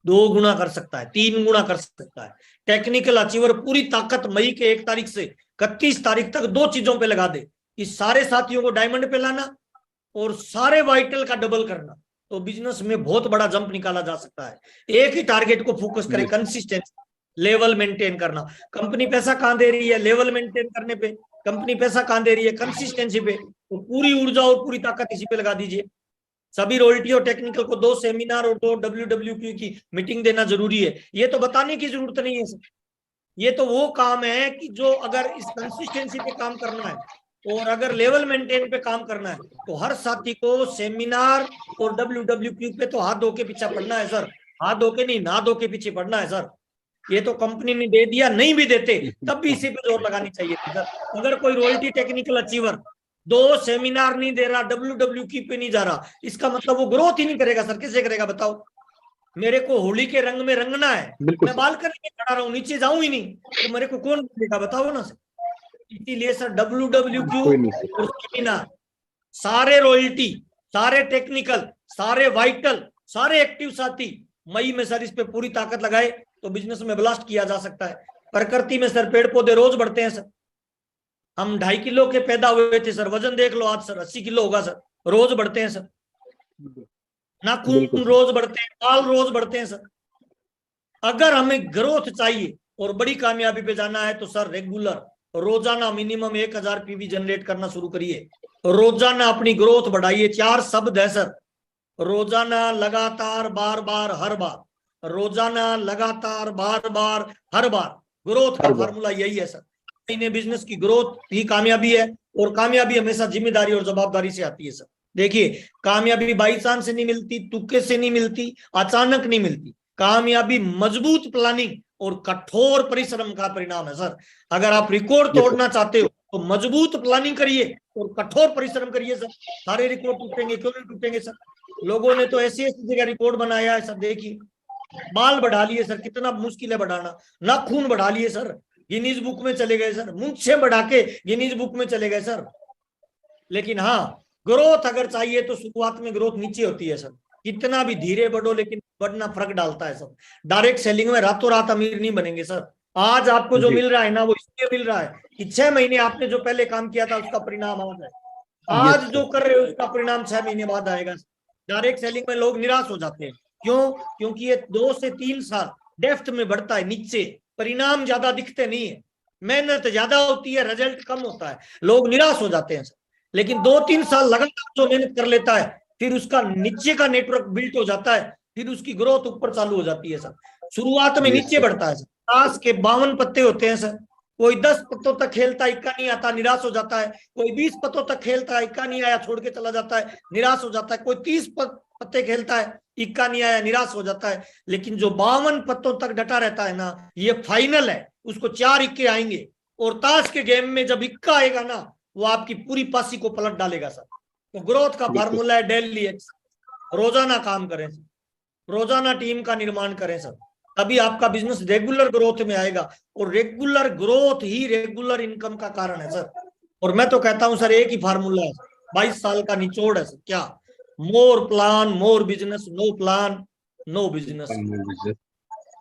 2 गुना कर सकता है, 3 गुना कर सकता है। टेक्निकल अचीवर पूरी ताकत मई के 1 तारीख से 31 तारीख तक 2 चीजों पे लगा दे कि सारे साथियों को डायमंड पे लाना और सारे वाइटल का डबल करना, तो बिजनेस में बहुत बड़ा जंप निकाला जा सकता है। एक ही टारगेट को फोकस करें, कंसिस्टेंसी, लेवल मेंटेन करना। कंपनी पैसा कहां दे रही है, लेवल मेंटेन करने पे। कंपनी पैसा कहां दे रही है, कंसिस्टेंसी पे। तो पूरी ऊर्जा और पूरी ताकत इसी पे लगा दीजिए। सभी रॉयल्टी और टेक्निकल को 2 सेमिनार और 2 WWQ की मीटिंग देना जरूरी है, ये तो बताने की जरूरत नहीं है सर। ये तो वो काम है कि जो अगर इस कंसिस्टेंसी पे काम करना है और अगर लेवल मेंटेन पे काम करना है तो हर साथी को सेमिनार और WWQ पे तो हाथ धो के पीछे पड़ना है सर, हाथ धो के नहीं, ना धो के पीछे पड़ना है सर। ये तो कंपनी ने दे दिया, नहीं भी देते तब भी इसी पे जोर लगानी चाहिए थी सर। अगर कोई रॉयल्टी टेक्निकल अचीवर 2 सेमिनार नहीं दे रहा, WWQ पे नहीं जा रहा, इसका मतलब वो ग्रोथ ही नहीं करेगा सर। कैसे करेगा बताओ? मेरे को होली के रंग में रंगना है, मैं बालकनी में खड़ा रहूं, नीचे जाऊं ही नहीं, तो मेरे को कौन देगा बताओ ना सर। इसीलिए सर WWQ और सेमिनार, सारे रॉयल्टी, सारे टेक्निकल, सारे वाइटल, सारे एक्टिव साथी मई में सर इस पे पूरी ताकत लगाए तो बिजनेस में ब्लास्ट किया जा सकता है। प्रकृति में सर पेड़ पौधे रोज बढ़ते हैं सर। हम 2.5 किलो के पैदा हुए थे सर, वजन देख लो आज सर 80 किलो होगा सर। रोज बढ़ते हैं सर, नाखून रोज बढ़ते हैं, बाल रोज बढ़ते हैं सर। अगर हमें ग्रोथ चाहिए और बड़ी कामयाबी पे जाना है तो सर रेगुलर रोजाना मिनिमम 1000 PV जनरेट करना शुरू करिए, रोजाना अपनी ग्रोथ बढ़ाइए। 4 शब्द है सर, रोजाना, लगातार, बार बार, हर बार। रोजाना, लगातार, बार बार, हर बार। ग्रोथ का फार्मूला यही है सर। इन्हें बिजनेस की ग्रोथ ही कामयाबी है, और कामयाबी हमेशा जिम्मेदारी और जवाबदारी से आती है सर। देखिए, कामयाबी बाई चांस से नहीं मिलती, तुक्के से नहीं मिलती, अचानक नहीं मिलती। कामयाबी मजबूत प्लानिंग और कठोर परिश्रम का परिणाम है सर। अगर आप रिकॉर्ड तोड़ना चाहते हो तो मजबूत प्लानिंग करिए और कठोर परिश्रम करिए सर। सारे रिकॉर्ड टूटेंगे, क्यों नहीं टूटेंगे सर? लोगों ने तो ऐसी ऐसी जगह रिकॉर्ड बनाया है सर। देखिए, बाल बढ़ा लिए सर, कितना मुश्किल है बढ़ाना। नाखून बढ़ा लिए सर, गिनीज बुक में चले गए सर। मूंछें बढ़ा के गिनीज बुक में चले गए सर। लेकिन हाँ, ग्रोथ अगर चाहिए तो शुरुआत में ग्रोथ नीचे होती है सर। कितना भी धीरे बढ़ो लेकिन बढ़ना फर्क डालता है सर। डायरेक्ट सेलिंग में रातों रात अमीर नहीं बनेंगे सर। आज आपको जो मिल रहा है ना, वो इसलिए मिल रहा है कि 6 महीने आपने जो पहले काम किया था उसका परिणाम आज है। आज जो कर रहे हो उसका परिणाम 6 महीने बाद आएगा। डायरेक्ट सेलिंग में लोग निराश हो जाते हैं। क्यों? क्योंकि ये 2 से 3 साल डेप्थ में बढ़ता है, नीचे परिणाम ज्यादा दिखते नहीं है, मेहनत ज्यादा होती है, रिजल्ट कम होता है, लोग निराश हो जाते हैं सर। लेकिन 2-3 साल लगातार जो मेहनत कर लेता है, फिर उसका नीचे का नेटवर्क बिल्ट हो जाता है, फिर उसकी ग्रोथ ऊपर चालू हो जाती है सर। शुरुआत में नीचे बढ़ता है सर। ताश के 52 पत्ते होते हैं सर। कोई 10 पत्तों तक खेलता है, इक्का नहीं आता, निराश हो जाता है। कोई 20 पत्तों तक खेलता है, इक्का नहीं आया, छोड़ के चला जाता है, निराश हो जाता है। कोई 30 पत्ते खेलता है, इक्का नहीं आया, निराश हो जाता है। लेकिन जो 52 पत्तों तक डटा रहता है ना, ये फाइनल है। उसको 4 इक्के आएंगे, और ताश के गेम में जब इक्का आएगा ना, वो आपकी पूरी पासी को पलट डालेगा सर। तो ग्रोथ का फार्मूला है डेली एक्शन। रोजाना काम करें सर, रोजाना टीम का निर्माण करें सर, तभी आपका बिजनेस रेगुलर ग्रोथ में आएगा। और रेगुलर ग्रोथ ही रेगुलर इनकम का कारण है सर। और मैं तो कहता हूं सर, एक ही फार्मूला है, 22 साल का निचोड़ है सर। क्या? More plan more business, no plan no business.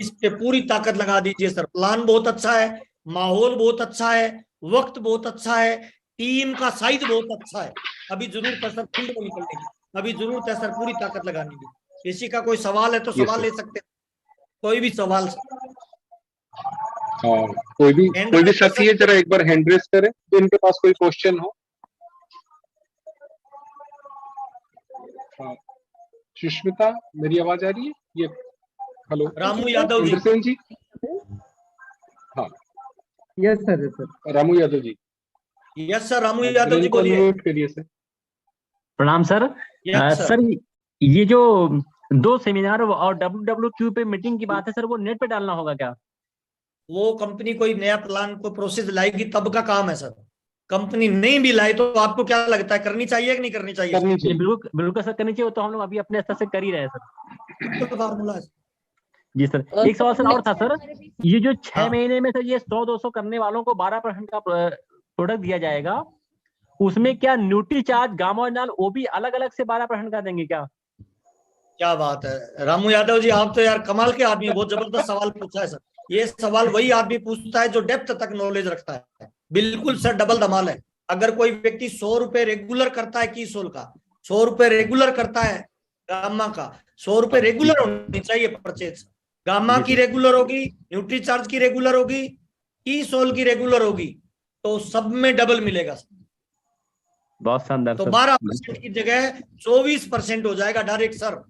इस पे पूरी ताकत लगा दीजिए सर। प्लान बहुत अच्छा है, माहौल बहुत अच्छा है, वक्त बहुत अच्छा है, टीम का साइज बहुत अच्छा है। अभी जरूरत है सर फील्ड में निकलने की, अभी जरूरत है सर पूरी ताकत लगाने की। किसी का कोई सवाल है तो सवाल ले सकते हैं, कोई भी सवाल। कोई भी साथी है, जरा एक बार हैंड रेस करें तो इनके पास कोई क्वेश्चन हो। सुष्मिता, मेरी आवाज आ रही है? ये हेलो, रामू यादव जी। इंद्रसेन जी। हाँ, yes sir. Ramu Yadav ji. Yes sir, Ramu Yadav ji बोलिए। प्रणाम सर। सर। सर, ये जो 2 सेमिनार और WWQ पे मीटिंग की बात है सर, वो नेट पे डालना होगा क्या? वो कंपनी कोई नया प्लान को प्रोसेस लाएगी तब का काम है सर। कंपनी नहीं भी लाई तो आपको क्या लगता है, करनी चाहिए कि नहीं करनी चाहिए? बिल्कुल बिल्कुल सर, करनी चाहिए। तो हम लोग अभी अपने स्तर से कर ही रहे हैं सर। तो फार्मूला है जी सर। एक सवाल सर और था सर, ये जो 6 महीने में सर ये 100-200 करने वालों को 12% का प्रोडक्ट दिया जाएगा, उसमें क्या न्यूट्री चार्ज, गामा नाल वो भी अलग अलग से 12% का देंगे क्या? क्या बात है रामू यादव जी, आप तो यार कमाल के आदमी, बहुत जबरदस्त सवाल पूछा है सर। ये सवाल वही आदमी पूछता है जो डेप्थ तक नॉलेज रखता है। बिल्कुल सर, डबल धमाल है। अगर कोई व्यक्ति 100 रुपए रेगुलर करता है कीसोल का, 100 रुपए रेगुलर करता है गामा का, 100 रुपए रेगुलर होनी चाहिए परचेज। गामा की रेगुलर होगी, न्यूट्री चार्ज की रेगुलर होगी, कीसोल की रेगुलर होगी, तो सब में डबल मिलेगा सर। बहुत शानदार तो सर। 12% की जगह 24% हो जाएगा डायरेक्ट सर।